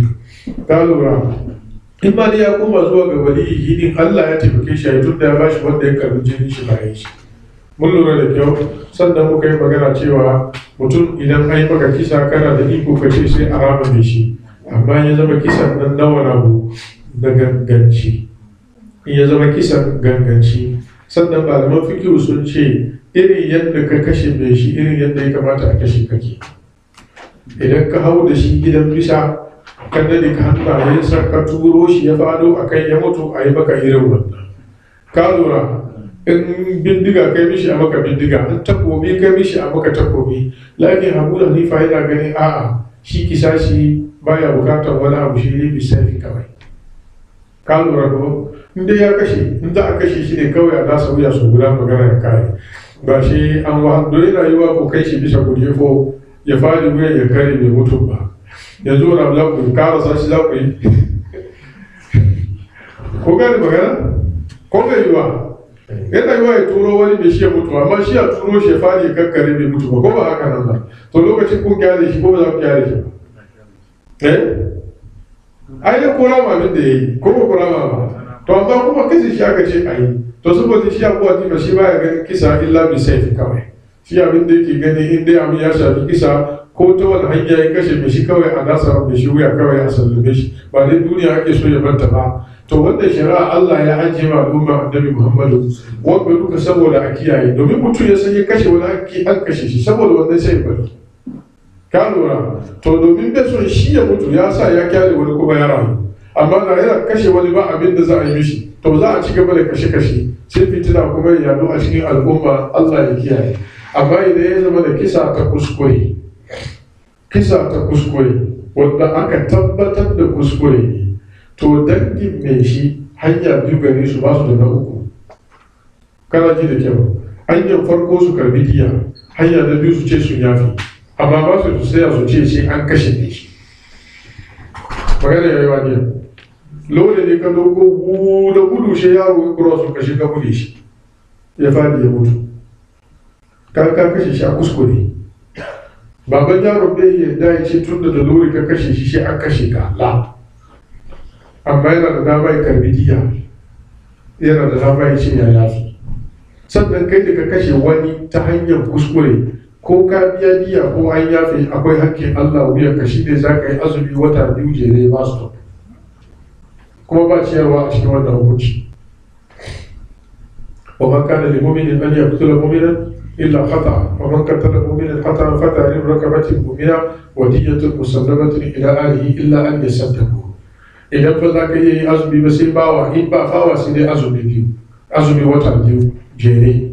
Speaker 1: Ka lura in ma dai ya koma zuwa ga waliyi din Allah ya taimake shi ya tunda ya bashi wanda ya karbi jinin shi bayan shi. Mun lura da kyau, sannan muka yi magana cewa mutum idan an yi maka kisa kana da iko ka ce sai a rama da shi, amma ya zama kisan nan nawa rabu da ganganci. In ya zama kisan ganganci, sannan malaman fikihu sun ce irin yadda ka kashe mai shi irin yadda ya kamata a kashe kake. Idan ka hau da shi gidan bisa ka dade ka hannayensa ka turo shi ya fado a kai ya mutu a yi maka irin wannan. Ka lura in bindiga kai mishi a maka bindiga, in takobi kai mishi a maka takobi. Lakin Abu Hanifa yana gani a'a shi kisa shi baya bukatar wani abu, shi ne bisafi kawai. Ka lura ko in dai ya kashe, in za a kashe shi ne kawai a nasa wuya su guda magana ya kare. Ba shi an wahando yana yiwa ko kai shi bisa kujefo ya fadi wuya ya kare bai mutum ba. Yanzu wani abu za ku yi karasa shi za ku yi. Ko gani magana? Ko bai yiwa? Yana yiwa ya turo wani mai shi ya mutu, amma shi ya turo shi ya fadi ya kakkare bai mutu ba, ko ba haka nan ba. To lokacin kun kyale shi ko ba za ku kyale shi ba? Ai dai kora ma abin da ya yi, ko ba kora ma ba. To amma kuma kashe shi aka ce a yi. To saboda shi Abu Hanifa shi baya ganin kisa illa bi saifi kawai. Shi abin da yake gani in dai abin ya shafi kisa ko ta wani hanya ya kashe mai shi kawai a nasa mai shi wuya kawai a sallame shi, ba dai duniya ake so ya banta ba. To wanda shari'a Allah ya ajiye ma al'umma Annabi Muhammadu wanda duka saboda a kiyaye, domin mutum ya san ya kashe wani an kashe shi saboda wannan sai bari. Ka lura? To domin bai son shi ya mutu ya sa ya kyale wani kuma ya rayu, amma na yana kashe wani ba abin da za a yi mishi, to za a ci gaba da kashe-kashe sai fitina kuma ya yadu a cikin al'umma. Allah ya kiyaye. Amma idan ya zama da kisa ta kuskure wanda aka tabbatar da kuskure ne, to dangin mai shi hanya biyu gare su ba su da na uku. Kana ji da kyau, hanyar farko su karbi diya, hanya na biyu su ce sun yafi, amma ba su tsaya su ce sai an kashe ne shi. Magana ya yi wani lole ne ka dogo da gudu shi yaro ya kura su kashe ka bude shi ya fadi ya mutu, ka kashe shi a kuskure. Baban yaro bai yadda ya ce tun da lori ka kashe shi sai an kashe ka, la. Amma yana da dama ya karbi diya, yana da dama ya ce ya yafi. Sannan kai da ka kashe wani ta hanyar kuskure, ko ka biya diya ko an yafe, akwai hakkin Allah wuyan ka, shi ne za ka yi azumi wata 2 jere ba su, kuma ba ciyarwa a cikin wannan hukunci. Wa man kana lil mu'minin an yaqtula mu'minan illa khata, wa man qatala mu'minan khata fa tahriru raqabatin mu'mina wa diyyatun musallamatun ila ahlihi illa an yasaddaqu. Idan ba za ka yi azumi ba sai bawa, in ba bawa sai dai azumi 2, azumi wata 2 jere,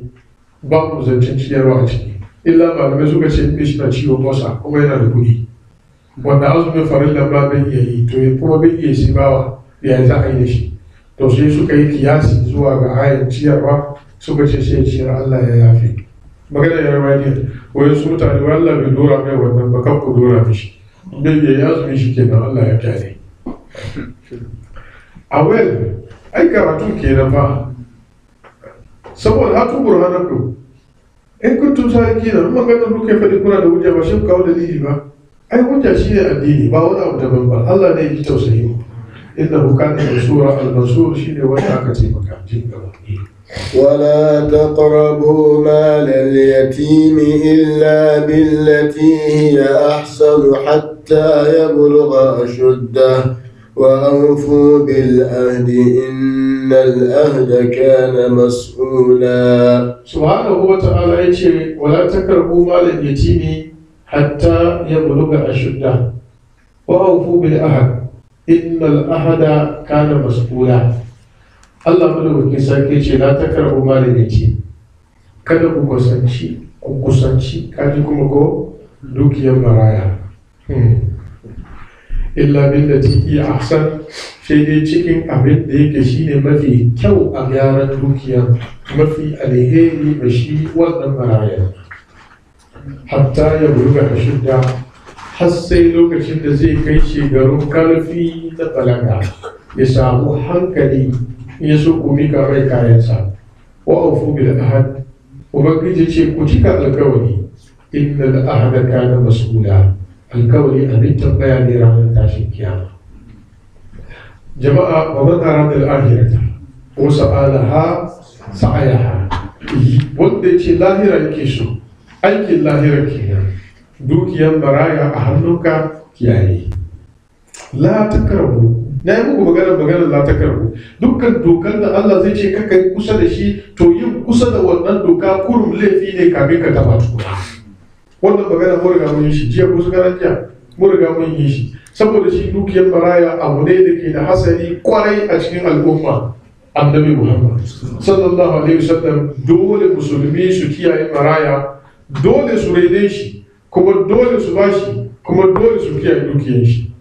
Speaker 1: babu zancen ciyarwa a ciki. Illa malamai suka ce in shi na ciwo bosa kuma yana da kuɗi, wanda azumin farilla ba bai iya yi, to kuma bai iya sai bawa ya za a yi da shi. To sai suka yi kiyasi zuwa ga ayan ciyarwa, suka ce sai ciyar Allah ya yafe. Magana ya rawa ne, wai su mutane wa Allah bai dora mai wannan ba, kan ku dora mishi, bai iya ya azumi shi kenan Allah ya kyale. A wel, ai karatu kenan fa, saboda hatu burhanaku in kuntum sadiqina, maganar duka ya faɗi kuna da hujja ba shi kawo dalili ba. Ai hujja shi ne addini, ba wani abu daban ba. Allah ne ya ji tausayi mu. Innahu kana mansura, al-mansur shine wanda aka ce maka jin gaba.
Speaker 2: ولا تقربوا مال اليتيم إلا بالتي هي أحسن حتى يبلغ أشده وأوفوا بالعهد إن العهد كان مسؤولا.
Speaker 1: سبحانه وتعالى يقول ولا تقربوا مال اليتيم حتى يبلغ أشده وأوفوا بالعهد إن العهد كان مسؤولا. Allah madaukakin sarki ce la takarbu malin yatim, kada ku kusanci kaji kuma ko dukiyar maraya. Illa billati hiya ahsan, sai dai cikin abin da yake shine mafi kyau a gyaran dukiyar, mafi alheri da shi wannan maraya. Hatta ya buluga ashudda, har sai lokacin da zai kai shekarun karfi na balaga, ya samu hankali, ya so ku mika mai kayansa. Wa aufu bil ahad, ubangiji ce ku cika alkawari, innal ahada kana mas'ula, alkawari abin tambaya ne ranar tashin kiyama. jama'a wa man arada al-akhirata wa sa'alaha sa'ayaha, wanda yace lahira yake so, aikin lahira kenan, dukiyar maraya a hannunka kiyaye. La takrabu, na yi muku magana la takrabu, dukkan dokar da Allah zai ce kaka yi kusa da shi, to yin kusa da wannan doka kurum laifi ne kafin ka taba tukuna. Wannan magana mun riga mun yi shi jiya, ko su jiya mun riga mun yi shi, saboda shi dukiyar maraya abu ne da ke da hasari kwarai a cikin al'umma. Annabi Muhammad sallallahu alaihi wasallam dole musulmi su kiyaye maraya, dole su raine shi, kuma dole su bashi, kuma dole su kiyaye dukiyar shi.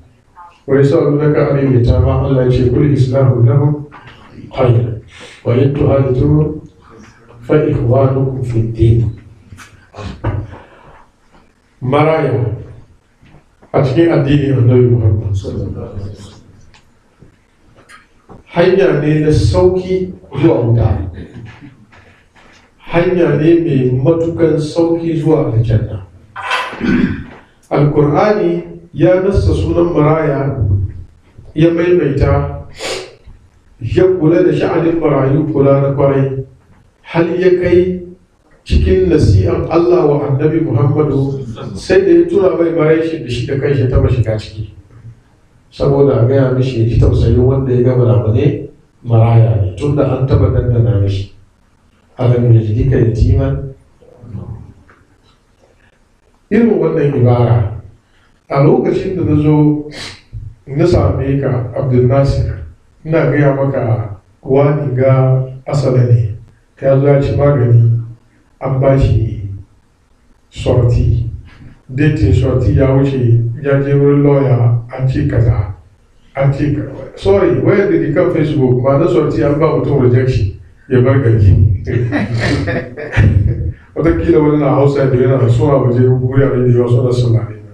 Speaker 1: Wa yasalunaka anil yatama, Allah ya ce kul islahu lahum khayr wa in tuhadithu fa ikhwanukum fid din. Maraya a cikin addinin Annabi Muhammad hanya ne na sauki zuwa wuta, hanya ne mai matukan sauki zuwa aljanna. Alkur'ani ya nassa sunan maraya, ya maimaita, ya kula da sha'anin marayu kula na kwarai, har ya kai cikin nasi'an Allah wa Annabi Muhammadu sai da ya tura mai maraishin da shi da kanshi ta shiga ciki, saboda a gaya mishi ya ji tausayin wanda ya gaba da ne maraya ne, tun da an taba dandana mishi. Alam yajidika yatiman. Irin wannan ibara a lokacin da na zo na same ka Abdul Nasir, ina gaya maka wani ga asala ne, ya zo ya ci magani, an ba shi sorti, datin sorti ya wuce, ya je wurin lawyer an ce kaza, an ce kaza, sorry, wayar da ke kan Facebook ma na sorti an ba mutum rejection ya bar gari. Watakila wani na Hausa da yana suna waje wurare da yawa suna saurare na.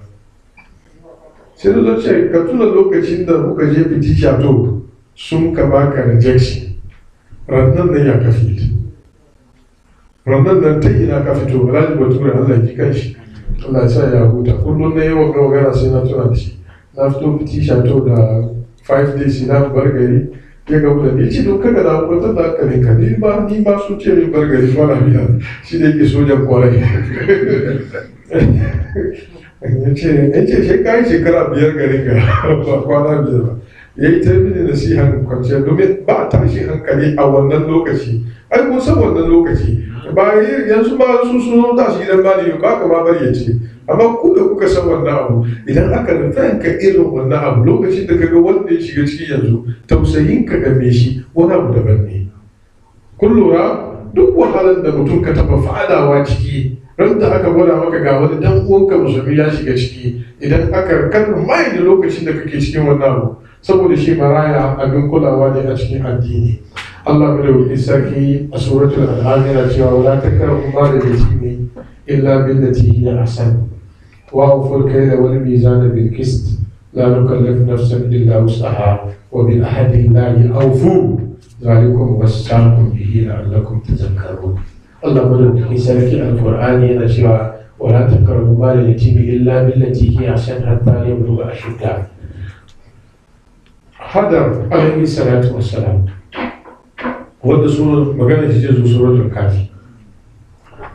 Speaker 1: Sai da zo ce ka tuna lokacin da muka je fiti shato sun ka baka rejection, rannan nan ya ka fito, rannan nan ta ina ka fito, Alhaji Bature Allah ya ji kanshi, Allah ya sa ya huta. Kullum na yawan magana sai na tuna da shi, na fito fiti shato da 5 days na bar gari, ya gabu da ni ce don kaga da wata da aka rinka ni ba su ce min bar gari ba na biya, shi da yake sojan kwarai. Ya ce shi kayi shekara 5 garin ga ba kwana 5 ba, ya yi ta mini nasihan kwanciya domin ba a tashi hankali a wannan lokaci. Ai kun san wannan lokaci ba yanzu ba su sun tashi gidan ba ne ba ka ma bari ya ce, amma ku da kuka san wannan abu, idan aka rufe ka irin wannan abu lokacin da kaga wanda ya shiga ciki yanzu, tausayin ka game shi wani abu daban ne. Kun lura duk wahalar da mutum ka taba fadawa ciki, ran da aka gwada maka ga wani dan uwanka musulmi ya shiga ciki, idan aka kan mai da lokacin da kake cikin wannan abu, saboda shi maraya abin kulawa ne a cikin addini. Allah madaukakin sarki a suratul an'am yana cewa wala takrabu mal al-yatimi illa billati hiya ahsan wa awful kayla wal mizana bil qist la nukallifu nafsan illa wus'aha wa bil ahdi llahi awfu dhalikum wasaqakum bihi la'allakum tadhakkarun. Allah madaukakin sarki al-Qur'ani yana cewa wala takrabu mal al-yatimi illa billati hiya ahsan hatta yablugha ashuddah. Hadar alaihi salatu wassalam, wanda sunan magana shi ce su suratul kafi,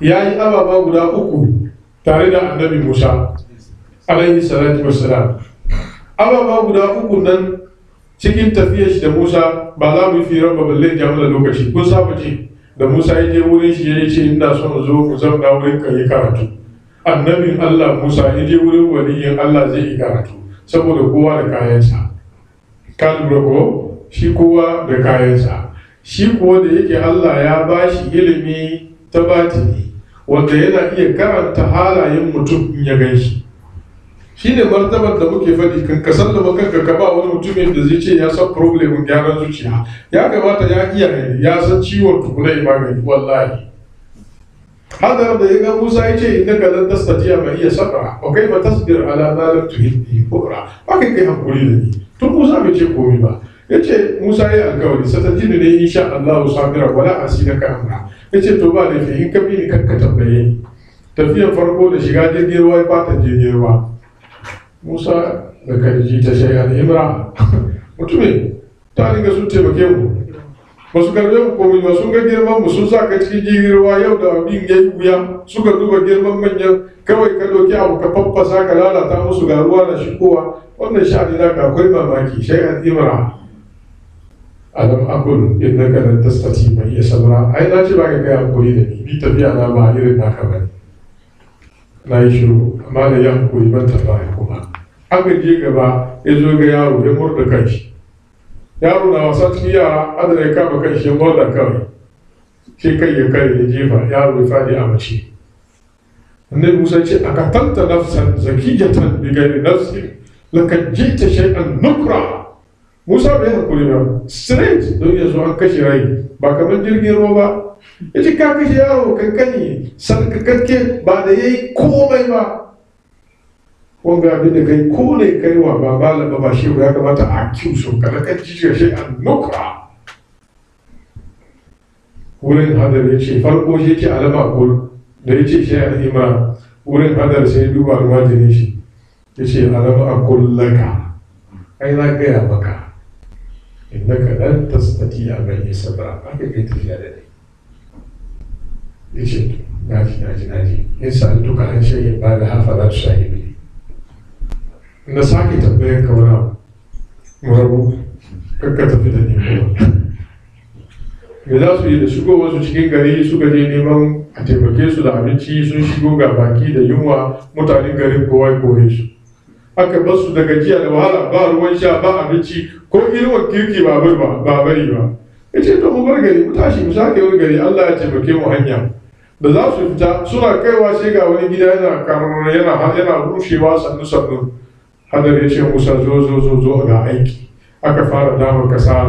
Speaker 1: ya yi ababa guda 3 tare da annabi Musa alaihi salatu wassalam. Ababa guda 3 nan cikin tafiyar shi da Musa ba za mu yi firar ba balle jami'ar lokaci. Kun saba ce da Musa ya je wurin shi ya ce ina son zo mu zauna wurin ka yi karatu. Annabin Allah Musa ya je wurin waliyin Allah zai yi karatu, saboda kowa da kayansa. Ka lura ko shi kowa da kayansa, shi kuwa da yake Allah ya ba shi ilimi ta batini wanda yana iya karanta halayen mutum in ya gan shi. Shi ne martabar da muke faɗi, kan ka sallama kanka ka ba wani mutumin da zai ce ya san problemin gyaran zuciya, ya kamata ya iya ya san ciwon tukuna magani. Wallahi hadar da ya ga Musa ya ce innaka lan tastati'a ma iya sabra wa kaifa tasbir ala ma lam tuhit bihi kubra, ba kai hankuri da ni. Tun Musa bai ce komai ba, ya ce Musa ya alkawari satajini ne insha Allah sabira wala asinaka amra. Ya ce to ba laifi in ka bi ni kakka tambaye ni. Tafiyar farko da shiga jirgin ruwa ya fata jirgin ruwa, Musa da karji ta shayar imra mutumin
Speaker 3: mutane ga sun taimake mu ba su karbe mu komai ba, sun ga girman mu sun sa ka cikin jirgin ruwa yau da abin ya yi wuya suka duba girman manyan kawai ka ɗauki abu ka faffasa ka lalata musu ga ruwa na shigowa. wannan sha'ani naka akwai mamaki shay'an imra alam akul innaka lan tastati ma iya sabra. ai na ce ba ka kai hakuri da ni tafiya na ba irin naka ba ne. na yi shiru amma da ya hakuri ban taɓa kuma aka je gaba ya zo ga yaro ya murda kanshi. yaro na wasa cikin yara adana ya kama kanshi ya murda kawai sai kai ya kare ya jefa yaro ya fadi a mace. annabi Musa ce aka tanta nafsan zakiyatan bi ghairi nafsin lakad jita shay'an nukra. Musa bai hakuri ba straight don ya zo an kashe rai ba kamar jirgin ruwa ba. ya ce ka kashe yaro kankani sarkakakke ba da ya yi komai ba. wanga abin da kai ko ne kai wa ba malama ba shi ya kamata a kiuso kada kan jijiyar shi an nukra. wurin hadar ya ce farko shi ce alama kul da ya ce shi an ima wurin hadar sai duba almajirin shi ya ce alama akul laka ai na gaya maka innaka lan tastati'a ma'i sabra. haka kai tafiya da ni. ya ce naji in sa'altuka an shay'in ba da hafa za tu sahibi. na sake tambayar ka wani abu mu rabu kakka tafi da ni kuma. me za su yi da shigowar su cikin gari suka je neman a taimake su da abinci sun shigo ga baki da yunwa mutanen garin kowa ya kore su. aka bar su da gajiya da wahala ba ruwan sha ba abinci ko inuwar kirki ba bari ba. ya ce to mu bar gari mu tashi mu sake wani gari Allah ya taimake mu hanya. da za su fita suna kaiwa sai ga wani gida yana rushewa sannu hadar ya ce Musa zo ga aiki. aka fara damar kasa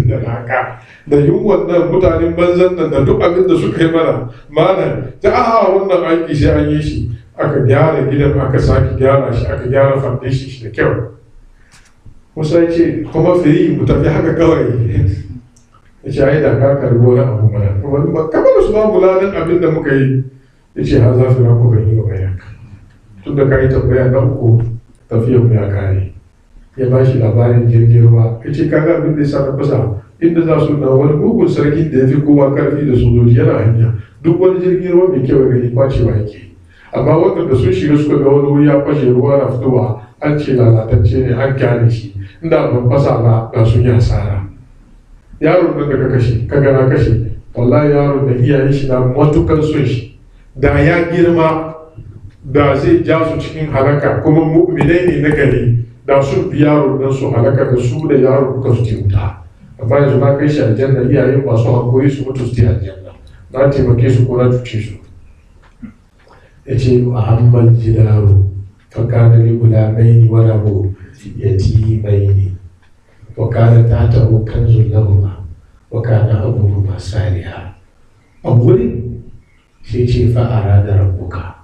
Speaker 3: da haka da yunwan nan mutanen banzan nan da duk abin da suka yi mana ta wannan aiki sai an yi shi. aka gyara gidan aka sake gyara shi aka gyara foundation shi da kyau. Musa ya ce kuma firi mu tafi haka kawai. ya ce ai da ka karbi wani abu mana kamar su ba mulanin abin da muka yi. ya ce har zafi na ku ban yi wa yanka tun da ka yi tambaya na uku tafiyar mu ya kare. ya ba shi labarin jirgin ruwa. ya ce kaga abin da ya sa na fasa inda za su na wani mugun sarkin da ya fi kowa karfi da sojoji yana hanya duk wani jirgin ruwa mai kyau gani kwacewa yake. amma waɗanda sun shiga suka ga wani wuri ya fashe ruwa na fitowa an ce lalatacce ne an kyale shi inda ban fasa ba ga sun yi asara. yaron nan da ka kashe ka gana kashe wallahi yaron da iyayen shi na matukan son shi da ya girma da zai ja su cikin halaka kuma mu'minai ne na gari da sun bi yaron nan su halaka da su da yaron duka su ke wuta. amma yanzu na kai shi aljanna iyayen masu hankuri su mutu su aljanna na taimake su ko na cuce su. ya ce muhammad jidaru fakana li gulamaini wa lahu yatimaini wa kana tahtahu kanzun lahuma wa kana abuhuma saliha. a wurin sai ce fa'ara da rabbuka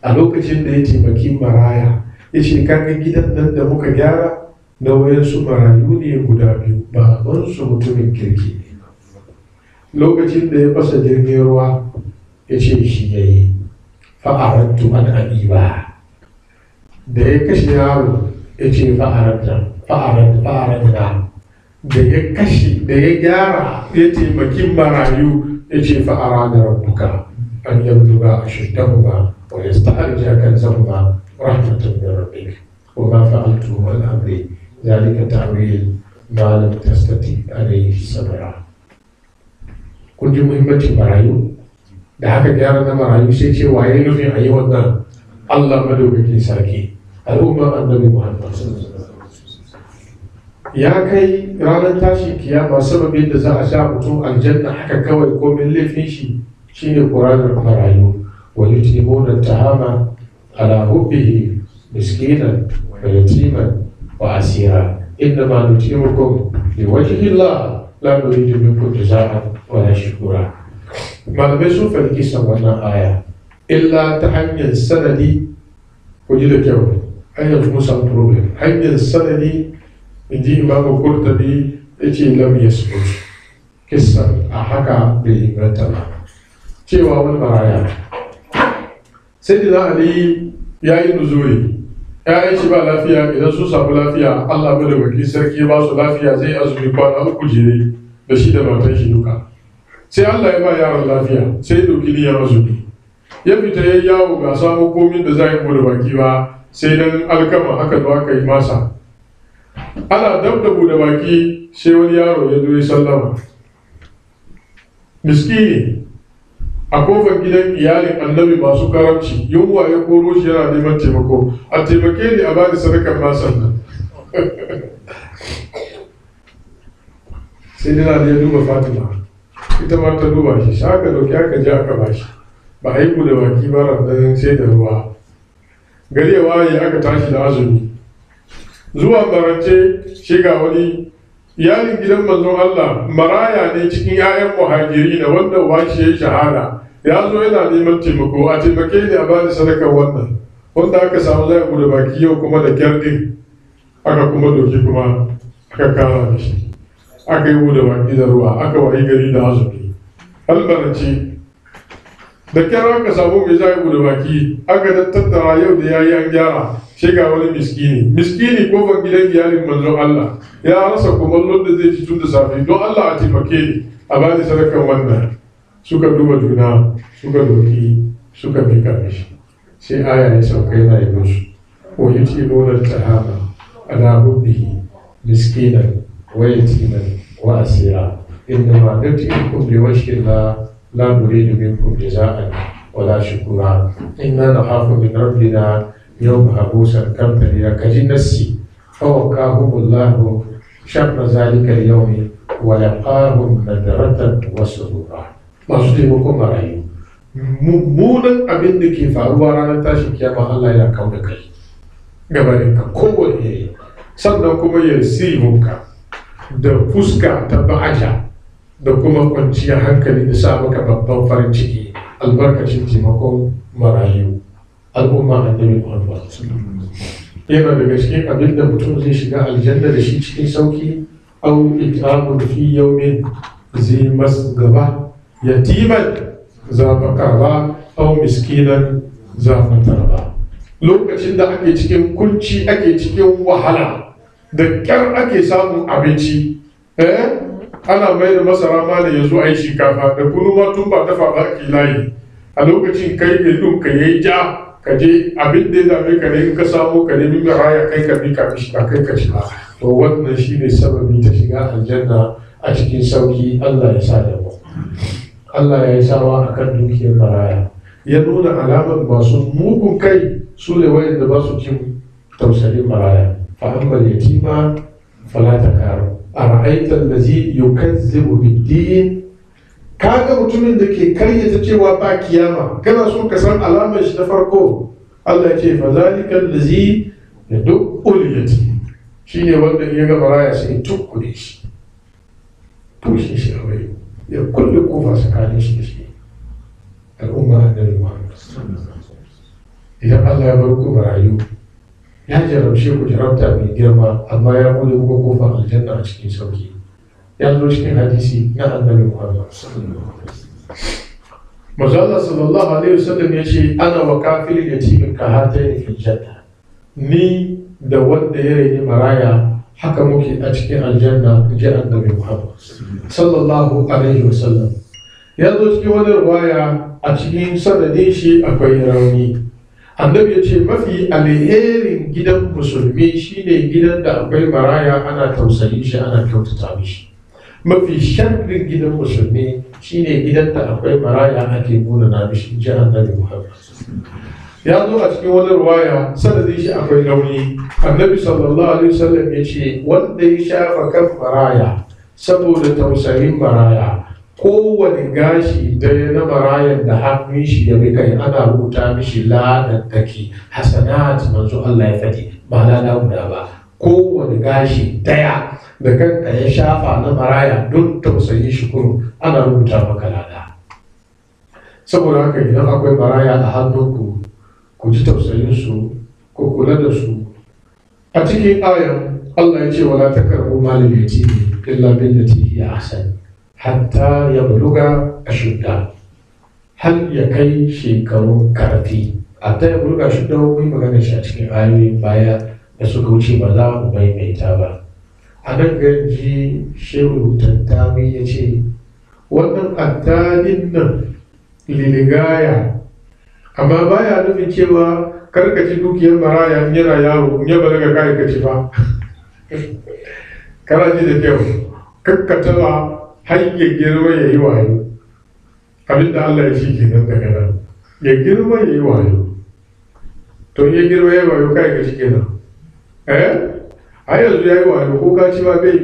Speaker 3: a lokacin da ya taimaki maraya ya ce kaga gidan nan da muka gyara na wayansu marayu ne guda biyu babansu mutumin kirki ne. lokacin da ya fasa jirgin ruwa ya ce shi ya yi fa'arantu an abiba da ya kashe yaro ya ce fa'aranta da ya kashe da ya gyara ya taimaki marayu ya ce fa'ara da rabbuka an yabluga ashuddahuma wa yasta'arja kanzahuma rahmatan min rabbik wa ma fa'altu an amri zalika ta'wil ma lam tastati alayhi sabra. kun ji muhimmancin marayu da haka gyara na marayu sai ce waye nufin a yi wannan Allah madaukakin sarki al'ummar annabi Muhammad ya kai ranar tashin kiyama sababin da za a sha mutum aljanna haka kawai komin laifin shi shine Qur'anin marayu wa yutimuna tahama ala hubbihi miskinan wa yatiman wa asira innama nutimukum liwajhi Allah la nuridu minkum jazaa'an wala shukura. malamai sun farki san wannan aya illa ta hanyar sanadi. ku ji da kyau hanyar kuma san problem hanyar sanadi in ji imamu kurtabi ya ce lam yasbut kisan a haka bai inganta ba cewa wani maraya sai da ali ya yi nuzuri 'ya'yan shi ba lafiya, idan sun samu lafiya Allah madaukaki sarki ba su lafiya zai azumi kwana 3 jere da shi da matan shi duka. Sai Allah ya ba yaron lafiya sai ya dauki niyyar azumi, ya fita ya yawo ga samu komin da za a yi bude baki ba, sai dan alkama aka zo aka yi masa. Ana dab da bude baki sai wani yaro ya zo ya sallama, miskini a kofar gidan iyalin annabi masu karamci, yunwa ya koro shi yana neman taimako, a taimake ni a bani sadakar masan nan. Sai dina da ya duba Fatima, ita ma ta duba shi, aka dauki aka je aka bashi, ba a yi bude baki ba randan sai da ruwa. Gari ya waye aka tashi da azumi, zuwa barance shiga wani iyalin gidan manzon Allah maraya ne cikin 'ya'yan muhajiri na wanda washi ya yi shahada, ya zo yana neman taimako, a taimake ni a bani sadakar wannan, wanda aka samu zai bude baki yau kuma da kyardin aka kuma doki kuma aka kara da shi, aka yi bude baki da ruwa, aka wayi gari da azumi. Albarance da kyar aka samu mai zai bude baki, aka tattara yau da yayi an gyara, shiga wani miskini kofar gidan iyalin manzon Allah ya rasa kumallon da zai ci tun da safe, don Allah a taimake ni a bani sadakar wannan. Suka duba juna, suka doki, suka mika mishi, sai aya ya sauka yana yi musu, wa yutimuna tahama ala hubbihi miskinan wa yatiman wa asira innama nuti'ikum liwajhi la nuridu minkum jaza'an wala shukura inna nakhafu min rabbina yawma abusan kamtarira kaji nassi fawaqahumullahu sharra zalika al-yawmi wa laqahum nadratan wa surura. Masu taimakon marayu, mummunan abin da ke faruwa ranar tashin kiyama Allah ya kawo da kai gabanin ka kowane yayi, sannan kuma ya sihunka da fuska ta ba'aja da kuma kwanciyar hankali da sa maka babban farin ciki albarkacin taimakon marayu. Al'umma annabi Muhammad yana daga cikin abin da mutum zai shiga aljanna da shi cikin sauki, au it'amun fi yawmin zai masgaba yatiman za makarba au miskinan za matarba. Lokacin da ake cikin kunci, ake cikin wahala, da kyar ake samun abinci, ana mai da masara ma da yanzu a yi shinkafa da kunu ma tun ba dafa ba ake layi. A lokacin kai ne dun ka yayi ja, ka je abin da ya dame ka ne in ka samu ka nemi maraya kai ka mika mishi ba kai ka ci ba. To wannan shine sababi ta shiga aljanna a cikin sauki. Allah ya sa da mu. Allah ya yi sawa a kan dukiyar maraya, ya nuna alamar masu mugun kai su ne wayanda ba su jin tausayin maraya. Fa'ammal yatima fala takaru ara'aita allazi yukazzibu bid-din. Kaga mutumin da ke karyata cewa ba kiyama, kana so ka san alamar shi na farko. Allah ya ce fa zalika allazi yad'ul yatim, shine wanda ya ga maraya sai tukkure shi, tushe shi awai, ya kulle kofa tsakanin shi da shi. Al'umma annabi Muhammad, idan Allah ya bar ku marayu, ya jarabce ku jarabta mai girma, amma ya kulle ku kofar aljanna a cikin sauki. Ya zo cikin hadisi na annabi Muhammad. Manzo Allah sallallahu alaihi wasallam ya ce, ana wa kafil yatimin ka hataini fil janna. Ni da wanda ya reni maraya haka muke a cikin aljanna, ji annabi Muhammad sallallahu alaihi wasallam. Ya zo cikin wani riwaya a cikin sanadin shi akwai rauni. Annabi ya ce mafi alherin gidan musulmi shine gidan da akwai maraya, ana tausayin shi, ana kyautata mishi. Mafi sharrin gidan musulmi shine gidan da akwai maraya, ake munana mishi, ji annabi Muhammad. Ya zo a cikin wani ruwaya sanadin shi akwai rauni. Annabi sallallahu alaihi wasallam ya ce wanda ya shafa kan maraya saboda tausayin maraya, kowane gashi daya na marayan da hannun shi ya bi kai ana rubuta mishi ladantaki hasanat. Manzo Allah ya faɗi ba lada guda ba, kowane gashi daya da kanka ya shafa na maraya don tausayin shi kuro ana rubuta maka lada. Saboda haka idan akwai maraya a hannunku, ku ji tausayinsu, ku kula da su. A cikin ayan Allah ya ce wala takarbu malal yatimi illa billati hiya ahsan hatta yabluga ashudda, har ya kai shekarun karfi.
Speaker 1: a ta yi burga shi da wani magana shi a cikin ayoyin baya da suka wuce ba za mu maimaita ba. A nan ganji shehu tantami ya ce wannan addadin nan liligaya, amma baya nufin cewa karkaci dukiyar maraya in yana yaro in ya balaga kai ka ci ba. Kana ji da kyau, kakkatawa har ya girma ya yi wayo, abinda Allah ya shi kenan daga nan, ya girma ya yi wayo. To ya girma ya yi wayo kai ka ci kenan. A yanzu ya yi wayo ko ka ci ba bai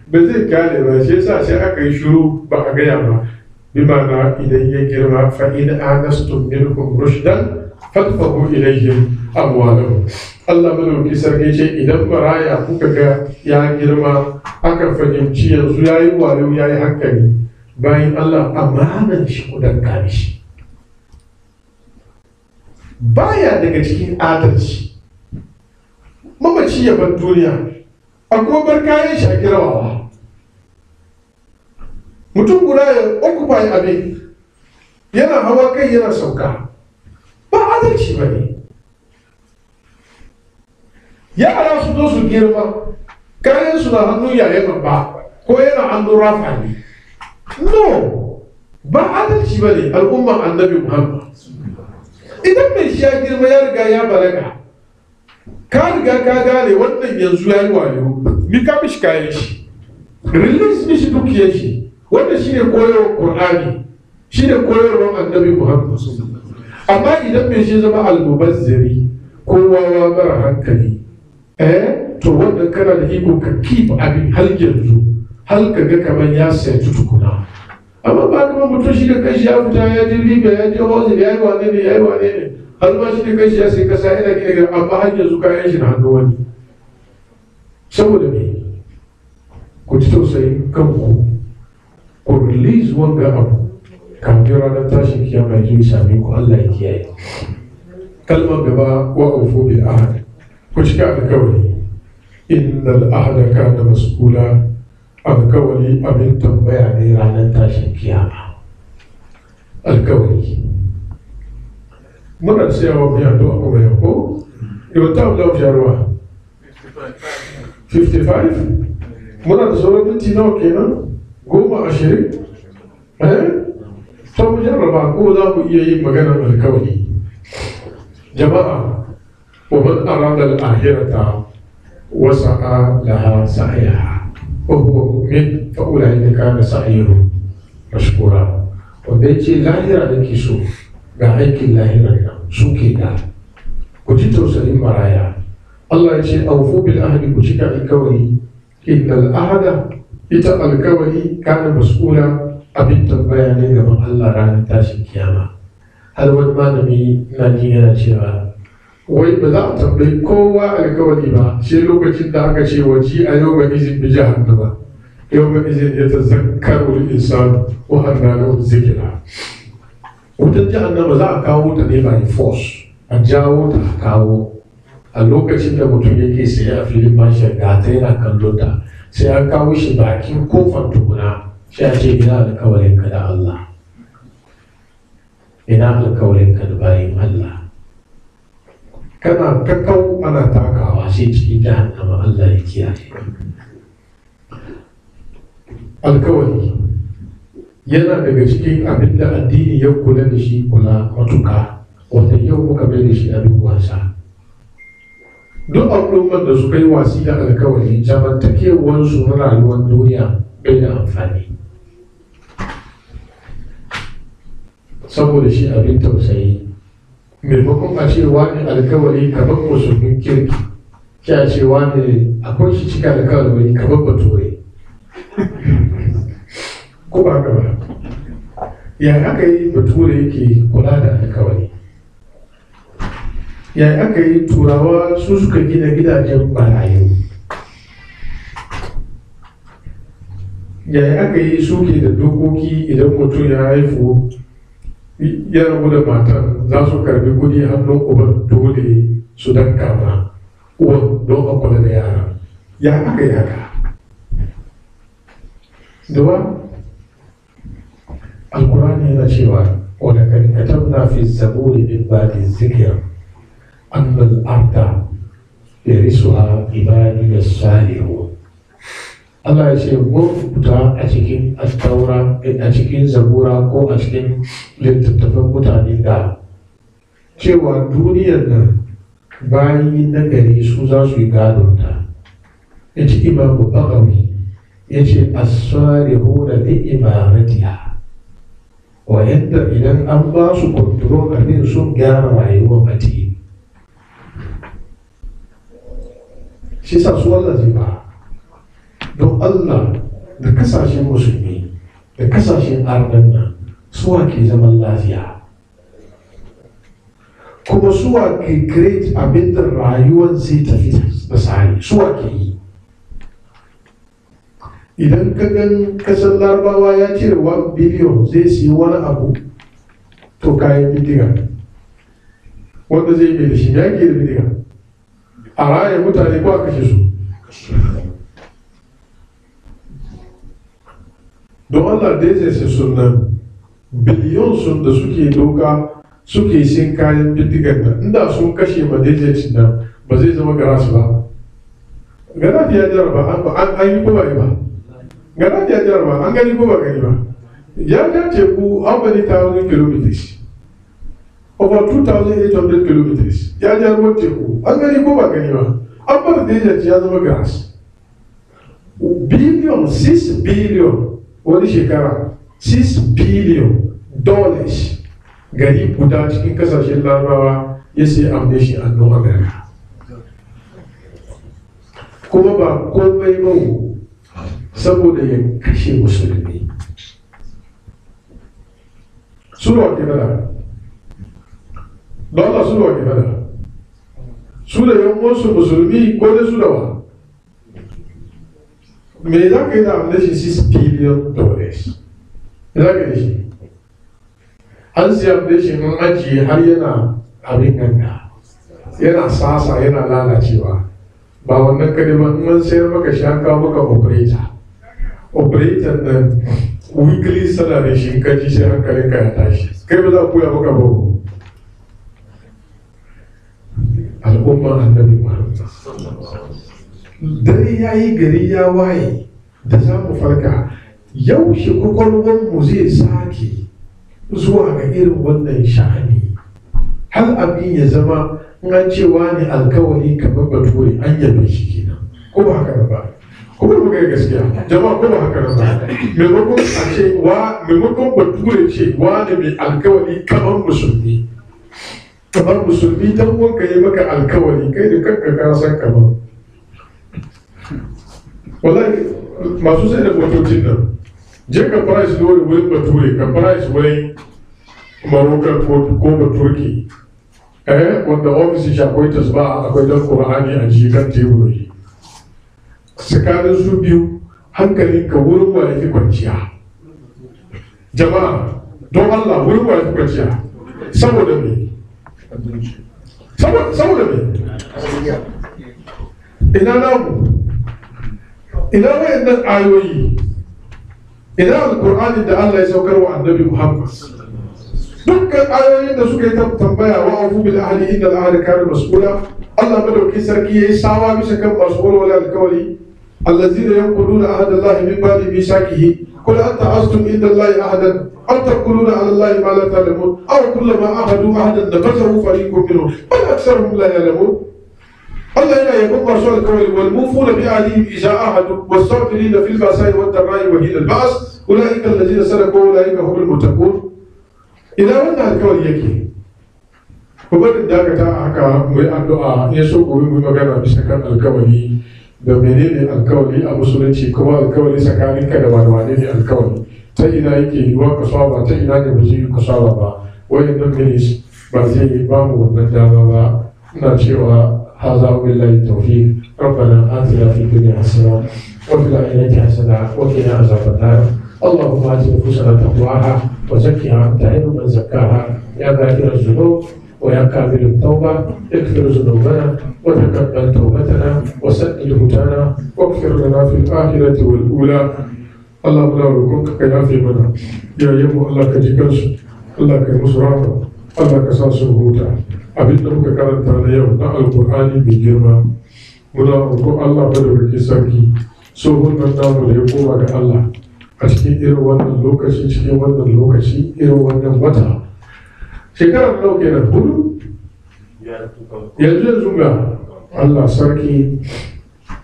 Speaker 1: ba zai kyale ba, shi yasa sai aka yi shiru ba a gaya ba. Bi ma'ana idan ya girma fa in anastum minhum rushdan fadfahu ilayhim amwalahum. Allah madauki sarki ce idan maraya kuka ga ya girma aka fahimci yanzu ya yi wayo ya yi hankali, bayan Allah amanan shi ku danka mishi. Baya daga cikin adalci mamaci ya bar duniya a kuma bar kayan shi a girawawa. Mutum guda ya occupy abin yana hawa kai yana sauka, ba adalci ba ne. Yara su zo su girma kayan su na hannun yayan babba ko yana hannun rafa ne. No, ba adalci ba ne al'umman annabi Muhammad. Idan mai shi ya girma ya riga ya balaga, ka riga ka gane wannan yanzu ya yi wayo, ni ka mishi kayan shi, release mishi dukiyar shi. Wanda shi ne koyarwar Qur'ani, shi ne koyarwar annabi Muhammad. Amma idan mai shi zama almubazziri ko wawa mara hankali, to wannan kana da iko ka keep abin har yanzu, har ka ga kamar ya saitu tukuna. Amma ba kuma mutum shi da kashi ya fita ya je Libya ya je Hozir ya yi wane ne ya yi wane ne, har ma shi da kashi ya sai kasa yana gina amma har yanzu kayan shi na hannu wani. Saboda me? Ku ji tausayin kanku, ku release wanga abu kafin ranar tashin kiyama ya same ku. Allah ya kiyaye. Kalmar gaba wa aufu bil ahad, ku cika alkawari. Innal ahada kana mas'ula, alkawari abin tambaya ne ranar tashin kiyama. Alkawari muna tsayawa mu yi addu'a kuma yau ko? Yau ta mu lafiya ruwa 55 muna da sauran minti nawa kenan? 10-20? Ta mu jarraba ko za ku iya yin maganar alkawari. Jama'a, wa man arada al-akhirata wa sa'a laha sa'yaha wa huwa mu'min fa ulaika kana sa'yuhum mashkura. Wanda yace lahira nake so, ga aikin lahira nan suke da. Ku ji tausayin maraya. Allah ya ce awfu bil ahdi, ku cika alkawari. Innal ahda, ita alkawari kana mas'ula, abin tambaya ne gaban Allah ranar tashin kiyama. Har wani malami na ji yana cewa wai ba za a tambayi kowa alkawari ba sai lokacin da aka ce waji a yau ga izin bi jahannama, yau ga izin ya tazakkaru al-insan wa anna lahu zikra. Wutar jahannama za a kawo ta ne by force, a jawo ta a kawo. A lokacin da mutum yake saye a filin mashar gata yana kallon ta, sai an kawo shi bakin kofar tukuna, sai a ce ina alkawarin ka da Allah, ina alkawarin ka da bayin Allah. Kana kakau ana takawa sai cikin jahannama. Allah ya kiyaye. Alkawari yana daga cikin abin da addini ya kula da shi kula matuka, wanda yau muka bai da shi abin wasa. Duk al'ummar da suka yi wasi da alkawari, zamantakewarsu na rayuwar duniya bai da amfani. Saboda shi abin tausayi, maimakon a ce wani alkawari kamar musulmin kirki, sai a ce wani akwai shi cika alkawari kamar bature. Ko ba haka ba? Ya aka yi bature yake kula da alkawari? Ya aka yi turawa su suka gina gidajen barayu? Ya aka yi suke da dokoki idan mutum ya haifu ya rabu da matan za su karbi kudi hannun uban dole su danka ma uwan don a kula da yara? Ya aka yi haka? Duba, Alkurani yana cewa ولقد كتبنا في الزبور من بعد الذكر أن الأرض يرثها عبادي الصالحون. Allah ya ce mun rubuta a cikin attaura a cikin zabura ko a cikin littattafan mutane da cewa duniyar nan bayi na gari su za su yi gadonta. Ya ce imamu bagawi ya ce as-salihuna li imaratiha, wayanda idan an ba su kontrol abin sun gyara rayuwar mati. Shi sa su Allah zai ba don Allah da kasashen musulmi da kasashen arnan nan suwa ke zaman lafiya, kuma suwa ke create abin da rayuwar zai tafi da tsari, suwa ke yi. Idan ka gan kasar larabawa ya cire 1 biliyon zai siya wani abu, to kayan bindiga wanda zai mai da shi ya ke da bindiga a raya mutane ko a kashe su. Don Allah da ya sai sunan biliyon sun da suke doka suke sin kayan bindigar nan, inda sun kashe madajiyacin nan ba zai zama garas ba. Garafi ya jaraba an yi ko ba yi ba. Garafi ya jaraba an gani ko ba gani ba. Ya ja teku how many thousand kilometers? Over 2,800 kilometers. Ya ja ruwan teku an gani ko ba gani ba. An bar dajaci ya zama garas. Biliyon 6 biliyon wani shekara $6 billion gari guda cikin kasashen larabawa ya sai amneshin annon Amerika, kuma ba komai ba saboda ya kashe musulmi. Suwa ke fada don Allah, suwa ke fada su da yan wasu musulmi ko da su da wa. Me za ka yi da amneshin $6 billion? Me za ka yi shi? An siya amneshin an ajiye har yana abin ganga, yana sasa, yana lalacewa. Ba wannan kare ba, in an sayar maka shi an kawo maka operator nan weekly salary shi in kaji sai hankalinka ya tashi. Kai ba za a koya maka ba. Al'umma annabi Muhammad. Dare ya yi gari ya waye da za mu farka, yaushe kwakwalwarmu zai sake zuwa ga irin wannan sha'ani, har abin ya zama an cewa ne alkawari kamar bature an yabe shi kenan, ko ba haka ba? Ko ba mu ga gaskiya jama'a, ko ba haka ba? Maimakon a ce maimakon bature ce wani mai alkawari kamar musulmi dan wanka yi maka alkawari, kai da kanka ka san kamar. Wallahi masu sai da motocin nan, je ka price dole wurin bature, ka price wurin marokar ko baturki, wanda ofisi shi akwai tasba, akwai dan Qur'ani a jikin teburi. Tsakanin su biyu hankalin ka wurin wa yake kwanciya. Jama'a don Allah, wurin wa yake kwanciya? Saboda me? Saboda me? Ina namu? Ina wayannan ayoyi, ina alkur'ani da Allah ya saukar wa annabi Muhammad. Dukkan ayoyin da suka yi tambaya wa afu bil ahli inna al ahli kana mas'ula, Allah madauki sarki yayi sawa bisa kan masu walwala alkawari, allazina yanquduna ahda Allah min ba'di misaqihi, qul ata'astum inda Allah ahadan aw taquluna ala Allah ma la ta'lamun aw kullama ahadu ahadan nabatahu fariqun minhum bal aktharuhum la ya'lamun. Allah yana yabon masu alkawari, wal mufuna bi ahdihim idza ahadu was-sabirina fil ba'sa'i wad-dharra'i wa hina al-ba's ulaika allazina sadaqu wa ulaika humul muttaqun. Ina wannan alkawari yake? Ku bari dakata a haka mu yi addu'a, ya so gobe mu magana bisa kan alkawari da menene alkawari a musulunci, kuma alkawari tsakaninka da wane ne alkawari, ta ina yake yiwuwa ka saba, ta ina ne ba zai yi ka saba ba. Wayannan minis ba zai ba mu wannan dama ba. Ina cewa هذا وبالله التوفيق. ربنا آتنا في الدنيا حسنة وفي الآخرة حسنة وقنا عذاب النار. اللهم آت نفوسنا تقواها وزكها أنت خير من زكاها، يا غافر الذنوب ويا قابل التوبة، اغفر ذنوبنا وتقبل توبتنا وسدد هدانا واغفر لنا في الآخرة والأولى. اللهم لا ركوك يا في منا يا يمو الله كجيكنس
Speaker 3: Allah ka yi musu rahama, Allah ka sa su huta. Abin da muka karanta na yau na Alƙur'ani mai girma, muna roƙon Allah madaukakin sarki, tsohon nan namu da ya koma ga Allah a cikin irin wannan lokaci, irin wannan wata. Shekarar nawa kenan? 4? Yanzu ga Allah sarki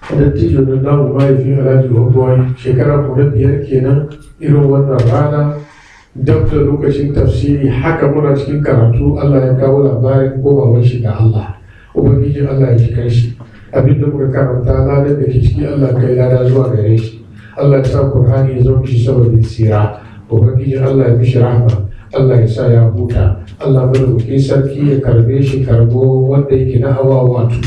Speaker 3: dattijo na namu mahaifin Alhaji Ogwai, shekara mu na 5 kenan irin wannan rana. Dab da lokacin tafsiri haka muna cikin karatu, Allah ya kawo labarin komawar shi ga Allah. Ubangiji Allah ya shiga shi. Abin da muka karanta ladan da ke ciki Allah kai lada zuwa gare shi. Allah ya sa Qur'ani ya zama shi sababin tsira. Ubangiji Allah ya mishi rahama. Allah ya sa ya huta. Allah madaukakin sarki ya karbe shi karbo wanda yake na hawa wato.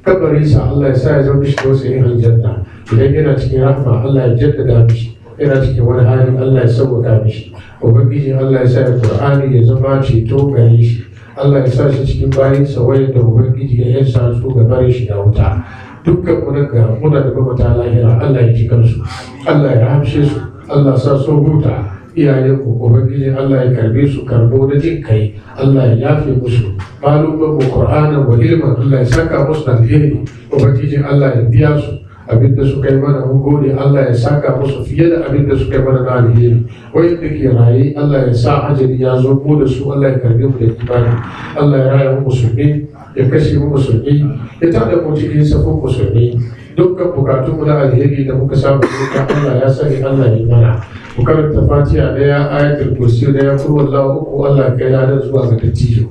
Speaker 3: Kabarinsa Allah ya sa ya zama shi tausayin aljanna. Idan yana cikin rahama Allah ya jaddada mishi. Yana cikin wani hali Allah ya sauƙaƙa mishi. Ubangiji Allah ya sa ya Qur'ani ya zama ceto gare shi. Allah ya sa shi cikin bayansa wayanda Ubangiji ya yansa su ga bare shi da wuta. Dukkan mu daga muna da mamata lahira, Allah ya ji kansu, Allah ya rahamshe su, Allah sa su huta. Iyayenmu Ubangiji Allah ya karbe su karbo da jin kai, Allah ya yafe musu. Malumman mu Qur'anan wa ilman Allah ya saka musu da alheri. Ubangiji Allah ya biya su abinda suka yi mana, mun gode. Allah ya saka musu fiye da abinda suka yi mana na alheri. Wanda ke raye Allah ya sa ajali ya zo mu da su, Allah ya karbe mu da imani. Allah ya raya mu musulmi, ya kashe mu musulmi, ya tada mu cikin safin musulmi. Dukkan bukatunmu na alheri da muka samu duka Allah ya sani, Allah ya mana. Mu karanta Fatiha daya, ayatul kursi daya, kul wallahu 3, Allah ya kai ladan zuwa ga dattijo.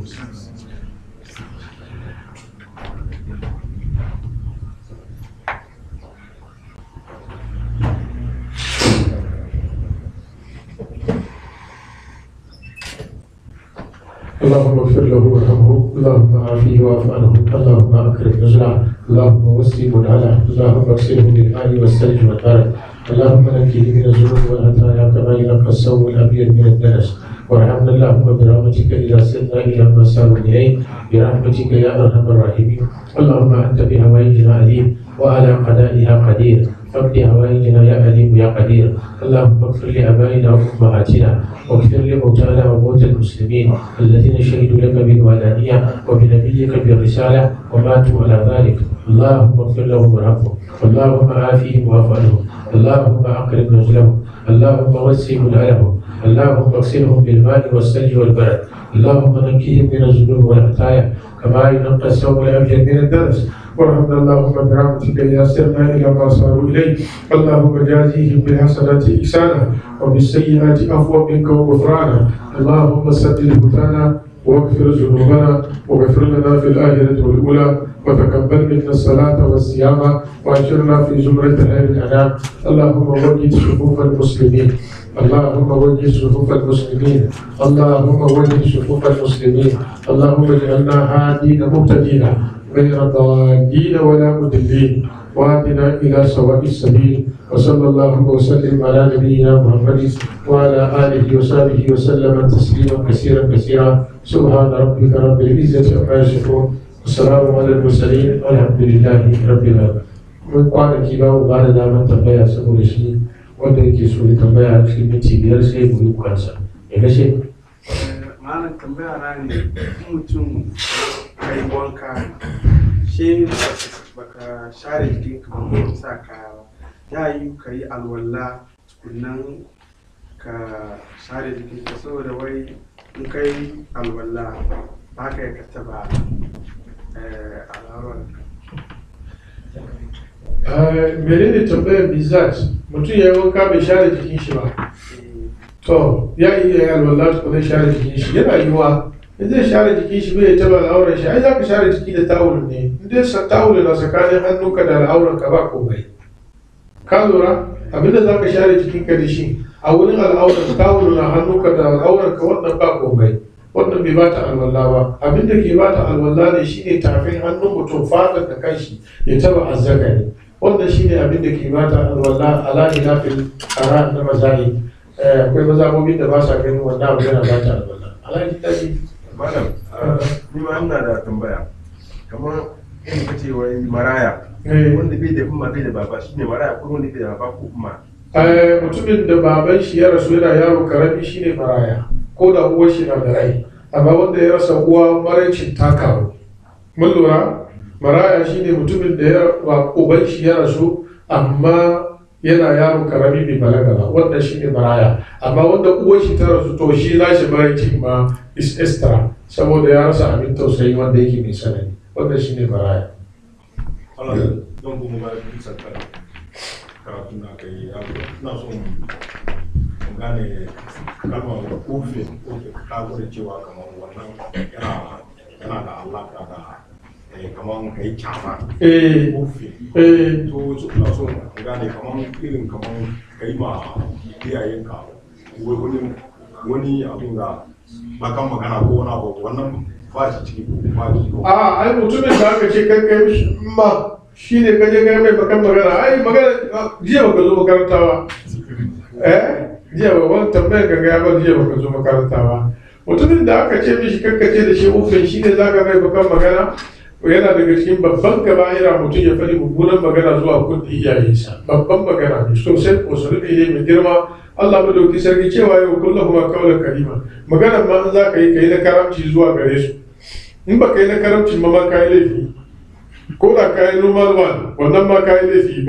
Speaker 3: اللهم اغفر له وارحمه، اللهم عافيه واعف عنه، اللهم اكرم نزله، اللهم وسع منعله، اللهم اغسله بالماء والثلج والبرد، اللهم نقيه من الذنوب والخطايا كما ينقى الثوب الابيض من الدنس، وارحمنا اللهم برحمتك اذا سرنا الى ما ساروا اليه، برحمتك يا ارحم الراحمين. اللهم انت بهوائجنا عليم وعلى قضائها قدير، فاقض هوائجنا يا عليم يا قدير. اللهم اغفر لابائنا وامهاتنا، واغفر لموتانا وموتى المسلمين الذين شهدوا لك بالوحدانيه وبنبيك بالرساله وماتوا على ذلك. اللهم اغفر لهم وارحمهم، اللهم عافهم واعف عنهم، اللهم اكرم نزلهم، اللهم وسع مدخلهم، اللهم اغسلهم بالماء والثلج والبرد، اللهم نقهم من الذنوب والخطايا كما ينقى الثوب الابيض من الدنس. وارحمنا اللهم برحمتك اذا سرنا الى ما صاروا اليه، اللهم جازيهم بالحسنات احسانا وبالسيئات عفوا منك وغفرانا. اللهم سدد هدانا واغفر ذنوبنا، واغفر لنا في الاخره والاولى، وتقبل منا الصلاه والصيام، واجرنا في زمره خير الانام. اللهم وجد صفوف المسلمين، اللهم وجد صفوف المسلمين، اللهم وجد صفوف المسلمين، اللهم اجعلنا هادين مهتدين غير ضالين ولا مضلين، واهدنا الى سواء السبيل. وصلى الله وسلم على نبينا محمد وعلى اله وصحبه وسلم تسليما كثيرا كثيرا. سبحان ربك رب العزه عما يصفون، والسلام على المرسلين، والحمد لله رب العالمين. mun kwanaki ba mu ba da damar tambaya saboda shi wanda yake so ya tambaya a cikin minti 5 sai mu yi kansa ya gashe.
Speaker 4: Malam tambaya na ne, mutum kai wanka shi baka share jikin ka ba sa kaya ba, ya yi ka yi alwala tukunan ka share jikin ka, saboda wai in kai alwala ba ka yi ka taba alawar.
Speaker 3: menene tambayar bizat? Mutum ya yi wanka bai share jikin shi ba, to ya iya yi alwala tukunan share jikin shi, yana yiwuwa in zai share jikin shi bai taba al'auran shi, ai za ka share jiki da tawul ne. In dai tawul na tsakanin hannunka da al'auran ka ba komai. Ka lura abinda za ka share jikinka da shi a wurin al'auran tawul na hannunka da al'auran ka, wannan ba komai, wannan bai bata alwala ba. Abinda ke bata alwala ne shine tafin hannun mutum, fatar da kanshi ya taba azzakari, wannan shine abinda ke bata alwala. ala ilafin ara na mazali, akwai mazabobin da ba sa ganin wannan abu yana bata alwala. Alhaji taji
Speaker 2: Malam, ni ma ina da tambaya. Kamar in kace wai maraya, wanda bai da kuma bai da baba shine maraya, ko wanda bai da baba ko kuma
Speaker 3: mutumin da baban shi ya rasu yana yaro karami shine maraya. ko da uwar shi na da rai. Amma wanda ya rasa uwa maraicin takawa. Mun lura maraya shine mutumin da ya uban shi ya rasu amma yana yaro karami bai balaga ba, wanda shine maraya. Amma wanda uwar shi ta rasu to shi nashi maraicin ma is extra saboda ya rasa abin tausayi wanda yake mai sanani, wanda shine maraya.
Speaker 5: Allah don kuma ba bisa karatu na kai ina so mu gane kalmar ofin ka gwada cewa kamar wannan yana da alaka da kamar kai kyama ofin to ina so mu gane kamar irin kamar kai ma iyayenka wani abin da bakan magana ko wani abu wannan ba shi ciki ba shi ko
Speaker 3: ai mutumin da aka ce kan kai mishi ma shi ne kaje kai mai bakan magana, ai magana jiya baka zo makaranta ba, jiya ba wani tambayar ka gaya ba jiya baka zo makaranta ba. Mutumin da aka ce mishi kakkace da shi ofin shi ne za ka mai bakan magana, yana daga cikin babban kaba'ira mutum ya faɗi mummunan magana zuwa kundin iyayensa, babban magana ne sosai ko surufi ne mai girma. Allah madauki sarki cewa yau kullum ma kaular kalima, maganar ma in za ka yi na karamci zuwa gare su, in ba ka yi na karamci ma ka yi laifi, ko da ka yi normal one wannan ma ka yi laifi,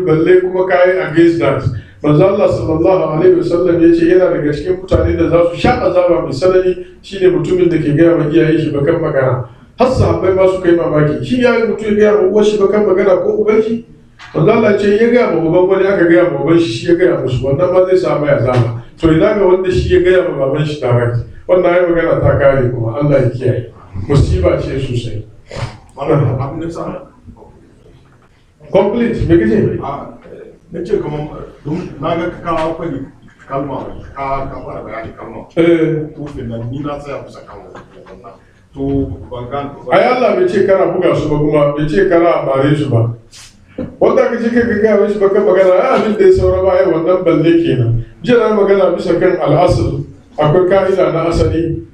Speaker 3: balle kuma ka yi against that. Manzo Allah sallallahu alaihi wasallam ya ce yana daga cikin mutane da za su sha azaba mai sanani shine mutumin da ke gaya ma iyayen shi bakan magana. Har sahabbai ma su kai mamaki, shi ya yi mutum ya gaya ma uwar shi bakan magana ko uban shi? Manzo Allah ce ya gaya ma uban wani aka gaya ma uban shi ya gaya musu, wannan ma zai samu ya zama. To ina ga wanda shi ya gaya ma baban shi direct, wannan ai magana ta kare kuma Allah ya kiyaye. Musiba ce sosai.
Speaker 5: wannan abin da sa
Speaker 3: Complete, me kace?
Speaker 5: na ce kamar don na ga ka kwari kalma ka fara bayani kalma ofin nan ni na tsaya kusa kan wannan to ban
Speaker 3: ai Allah bai ce kana buga su ba, kuma bai ce kana bare su ba. Wanda ka ce ka ga shi baka magana ai abin da ya saura ba ai wannan balle kenan. Jiya na magana bisa kan al'asr, akwai ka'ida na asali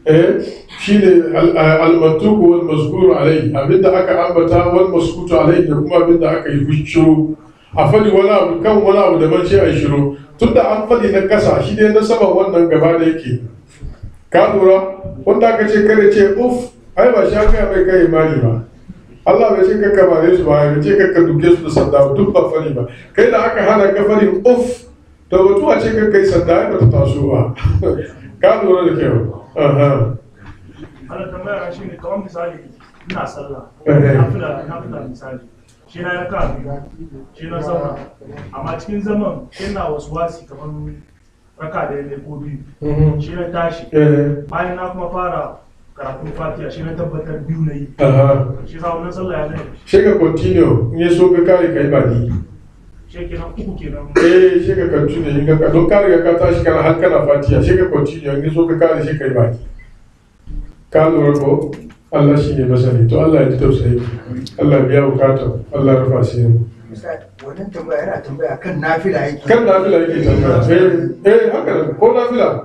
Speaker 3: shine al-mantuq wal mazkur alai, abinda aka ambata wal maskutu alai da kuma abinda aka yi shiru. A fadi wani abu kan wani abu daban sai a shiru, tunda an fadi na kasa shi ne na saman wannan gaba da yake. Ka lura wanda aka ce kare ce uf ai ba shi aka mai kai imani ba. Allah bai ce ka kamare su ba, bai ce ka duke su da sanda ba, duk ba fari ba. Kai da aka hana ka fari uf to batu a ce ka kai sanda ai ba ta taso ba. Ka lura da kyau.
Speaker 6: Ana tambaya shi ne kamar misali ina sallah na misali shi na yaka shi na zauna amma cikin zaman yana wasu wasi kamar raka da ya ko biyu shi na tashi bayan na kuma fara karatun fatiha shi na tabbatar biyu na yi shi sa wannan sallah ya ne
Speaker 3: shi ka continue in ya so ka kare kai baki
Speaker 6: shi kenan uku kenan
Speaker 3: shi ka continue in ka don kare ka tashi kana har kana fatiha shi ka continue in ya so ka kare shi kai baki. Ka lura ko Allah shi ne masani, to Allah ya ji tausayi, Allah biya bukata, Allah ya rufa shi mu.
Speaker 7: Wannan tambaya yana tambaya kan nafila yake.
Speaker 3: Kan nafila yake tambaya. Haka ko nafila.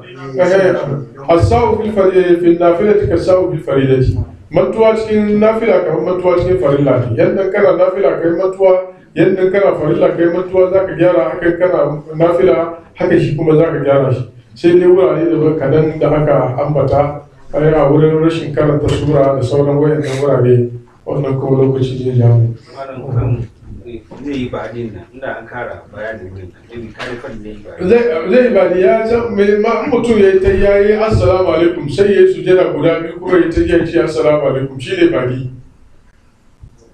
Speaker 3: As-sawu fil nafilati kas-sawu fil faridati. Mantuwa cikin nafila kamar mantuwa cikin farilla ne. Yanda kana nafila kai mantuwa, yanda kana farilla kai mantuwa zaka gyara, haka kana nafila haka shi kuma zaka gyara shi. Sai dai wurare da kadan da haka ambata a wurin rashin karanta sura da sauran wayannan wurare, wannan kuma lokaci zai ja mu.
Speaker 8: Zai yi baɗin nan inda an kara bayanin wurin kare kan ne
Speaker 3: zai baɗi ya san mutum ya yi ta yayi assalamu alaikum sai ya yi sujada guda biyu kuma ya ta yi ce assalamu alaikum shi ne baɗi.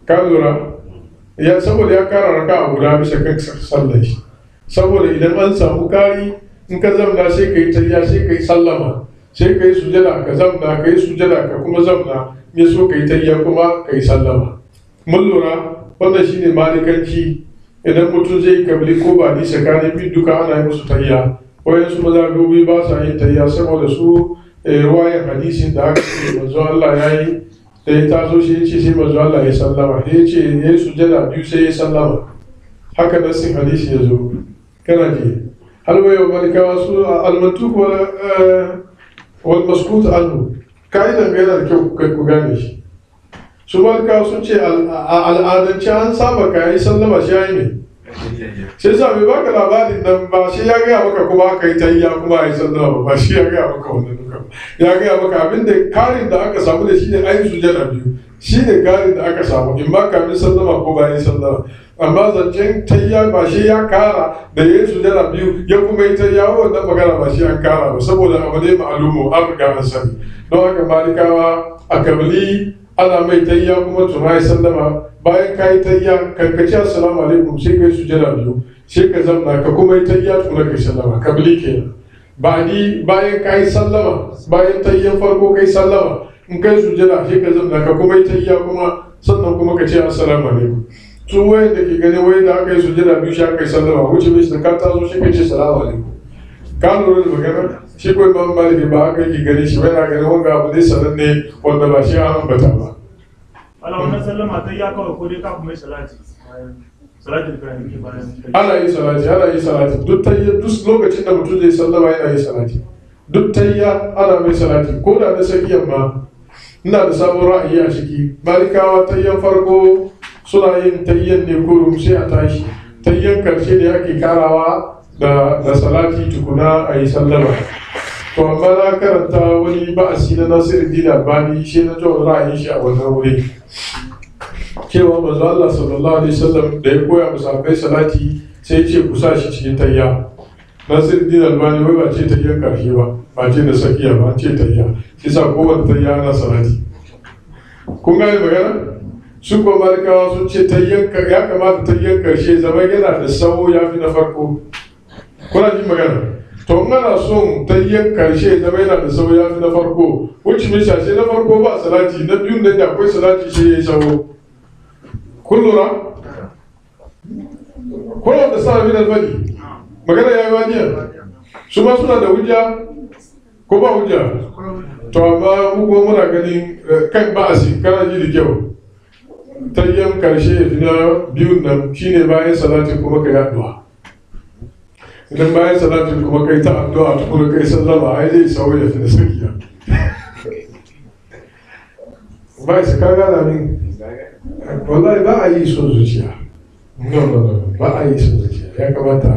Speaker 3: Ka lura ya saboda ya kara raka a guda bisa kan sallar shi, saboda idan an samu kari in ka zamna sai ka yi tayya sai ka yi sallama sai ka yi sujada ka zamna ka yi sujada ka kuma zamna ne so ka yi tayya kuma ka yi sallama. Mun lura wannan shine malikanci, idan mutum zai kabli ko ba ni tsakanin biyu duka ana yi musu tayya. Wayansu mazhabobi ba sa yin tayya saboda su ruwayan hadisin da aka ce manzo Allah ya yi da ya taso shi ya ce sai manzo Allah ya sallama, ya ce ya yi sujada biyu sai ya sallama. Haka nasin hadisi ya zo kana ji halwayo malikawa su almantu wal maskut anhu ka'idan yana da kyau ku gane shi. Su malikawa sun ce al'adance an saba ka yi sallama shi ya yi ne sai sa bai baka labarin nan ba shi ya gaya maka kuma aka yi tayya kuma a yi sallama ba shi ya gaya maka wannan duka ya gaya maka abinda karin da aka samu da shi ne ayin sujada biyu shi ne karin da aka samu in ma kamin sallama ko bayan sallama amma zancen tayya ba shi ya kara da ya yi sujada biyu ya kuma yi tayya wannan magana ba shi an kara ba saboda abu ne ma'alumu an riga an sani don haka malikawa a kabili ana mai tayya kuma tuma ya sallama bayan ka yi tayya kankaci assalamu alaikum sai ka yi sujada biyu sai ka zamna ka kuma yi tayya tuna ka sallama kabili kenan ba ni bayan ka yi sallama bayan tayyan farko ka yi sallama in ka yi sujada sai ka zamna ka kuma yi tayya kuma sannan kuma ka ce assalamu alaikum su wayan da ke gani wayan da aka yi sujada biyu shi aka yi sallama wuce bai da ka taso shi ka ce salamu alaikum ka lura da magana shi kawai ban maliki ba aka yi gani shi wani gani wanga abu ne sananne wanda ba shi an ambata ba.
Speaker 6: Ala wannan sallama ta ya kawai ko dai ka kuma yi salati salatin Ibrahim ke bayan
Speaker 3: ana yi salati duk tayya duk lokacin da mutum zai sallama yana yi salati duk tayya ana mai salati ko da na sakiyan ma ina da sabon ra'ayi a ciki malikawa tayyan farko suna yin tayyan ne kurum sai a tashi tayyan karshe ne ake karawa da salati tukuna a yi sallama to amma na karanta wani ba'asi na Nasiruddin Albani shi na jawar ra'ayin shi a wannan wuri cewa manzo Allah sallallahu alaihi wasallam da ya koya musafai salati sai ce ku sa shi cikin tayya Nasiruddin Albani wai ba ce tayyan karshe ba ce da sakiya ba ce tayya shi sa kowace tayya ana salati kun gane magana su ko malikawa sun ce tayyan ya kamata tayyan karshe zama yana da sawo ya fi na farko kuna jin magana to ana son tayyan karshe zama yana da sawo ya fi na farko wuce mai shashe na farko ba salati na biyun da akwai salati shi ya yi sawo kun lura kuna da sa min albani magana ya yi waniya su ma suna da hujja ko ba hujja to amma mu kuma muna ganin kan ba'asi kana ji da kyau tayyan karshe ya fi na biyun nan shine bayan salatin kuma ka yi addu'a idan bayan salatin kuma kai ta addu'a tukuna kai sallama ai zai sauya ya fi na sakiya ba su ka gana min wallahi ba a yi son zuciya no ba a yi son zuciya ya kamata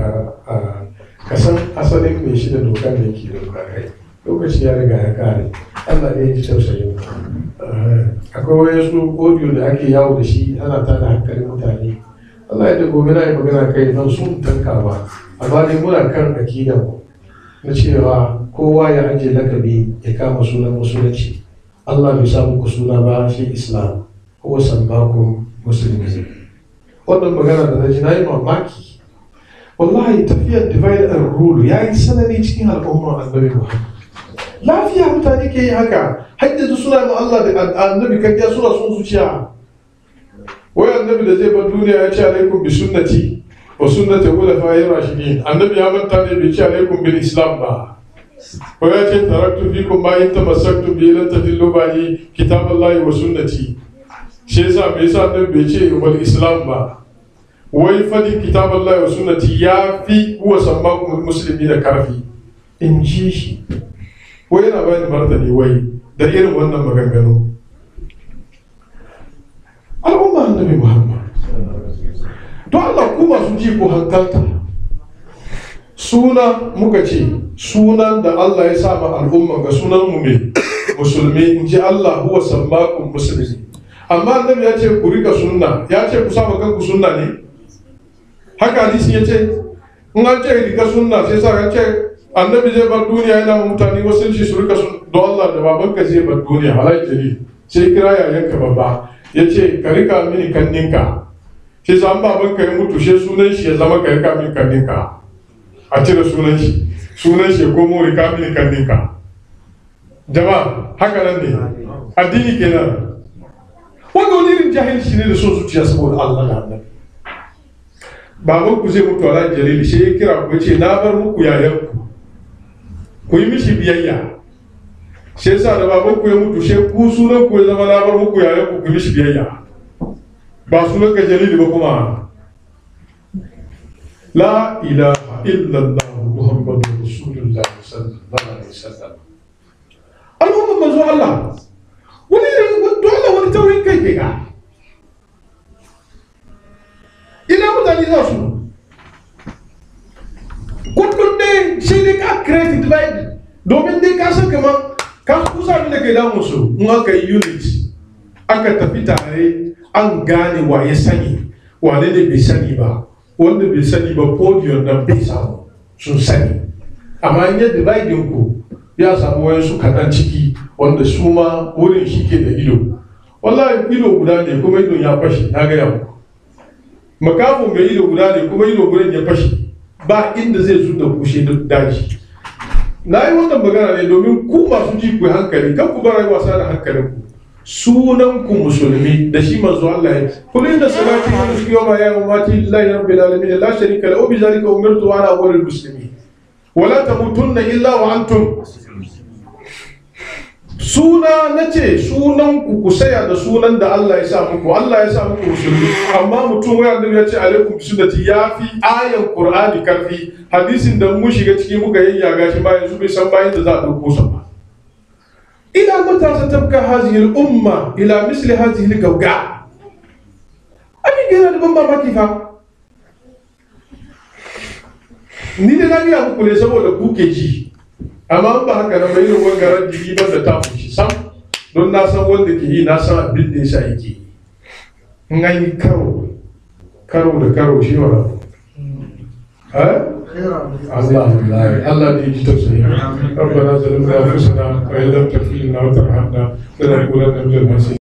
Speaker 3: ka san asalin mai shi da dokar da yake doka kai lokaci ya riga ya kare Allah ne ya ji tausayin akwai wasu audio da ake yawo da shi ana tada hankalin mutane Allah ya da gobe na yi magana kai don sun tanka ba amma dai muna kan akida mu na cewa kowa ya ajiye lakabi ya kama sunan musulunci Allah bai sa muku suna ba shi Islam ko sammakun musulmi wannan magana da na ji na yi mamaki wallahi tafiyar divide and rule ya yi sanani cikin al'ummar annabi Muhammad lafiya mutane ke yi haka hajjatu suna ma Allah da annabi kariya suna son zuciya wai annabi da zai bar duniya ya ce alaikum bi sunnati wa sunnati khulafa'ir rashidin annabi ya manta ne bai ce alaikum bil islam ba ko ya ce taraktu fikum ma in tamassaktum bi lan tadillu ba'di kitaballahi wa sunnati shi yasa me yasa annabi bai ce wal islam ba wai fadin kitaballahi wa sunnati ya fi huwa sammakum muslimina karfi in ji shi wai yana bayani martani wai da irin wannan maganganu al'umma annabi Muhammad to Allah ku masu ji ko hankalta suna muka ce sunan da Allah ya sa ma al'umma ga sunan mu ne musulmi in ji Allah huwa sammakum muslimin amma annabi ya ce ku rika sunna ya ce ku sa kanku sunna ne haka hadisi ya ce in an ce rika sunna sai sa ka ce annabi zai bar duniya yana mutane wasu shi su rika sun don Allah da babanka zai bar duniya halai jari sai kira yayanka babba ya ce ka rika mini kanninka sai san babanka ya mutu shi sunan shi ya zama ka rika mini kanninka a cire sunan shi ya komo rika mini kanninka jama'a haka nan ne addini kenan wanda wani irin jahilci ne da son zuciya saboda Allah da annabi babanku zai mutu ala jalili sai ya kira ku ya ce na bar muku yayanku ku yi mishi biyayya sai sa da babanku ya mutu sai ku sunan ku ya zama na bar muku yayanku ku yi mishi biyayya ba sunan ka jalili ba kuma la ilaha illallah muhammadur rasulullah sallallahu alaihi wasallam al'umma manzo Allah wani dole wani taurin kai ke ga ina mutane za su ya create divide domin dai ka san kamar ka kusa abin da ke damu su in aka yi unit aka tafi tare an gane wa ya sani wane ne bai sani ba wanda bai sani ba podium nan bai samu sun sani amma in ya divide ku ya samu wayansu kaɗan ciki wanda su ma wurin shi ke da ido wallahi ido guda ne kuma idon ya fashe na gaya muku makafin mai ido guda ne kuma ido gudan ya fashe ba inda zai zo da kushe da daji na yi wannan magana ne domin ku masu ji ku hankali kan ku bara wasa da hankalin ku sunan ku musulmi da shi manzo Allah ya kullun da salati wa nusuki wa ya ummati lillahi rabbil alamin la sharika lahu bi zalika umirtu wa ana awwalul muslimin wa la tamutunna illa wa antum suna na ce sunan ku saya da sunan da Allah ya sa muku Allah ya sa muku musulmi amma mutum wai annabi ya ce alaikum sunnati ya fi ayan qur'ani karfi hadisin da mu shiga ciki muka yayyaga shi ba yanzu bai san bayan da za a dauko sa ba ila mata satabka hadhihi al-umma ila misli hadhihi al-gawga abin yana da ban mamaki fa ni da na ga muku ne saboda ku ke ji amma ba haka na bai yin wangaran jiki ban da ta fushi sam don na san wanda ke yi na san abin da ya sa yake in an yi karo da karo shi wala Allah ne ji tausayi rabbana zalimna anfusana wa illam taghfir lana wa tarhamna lanakunanna minal khasirin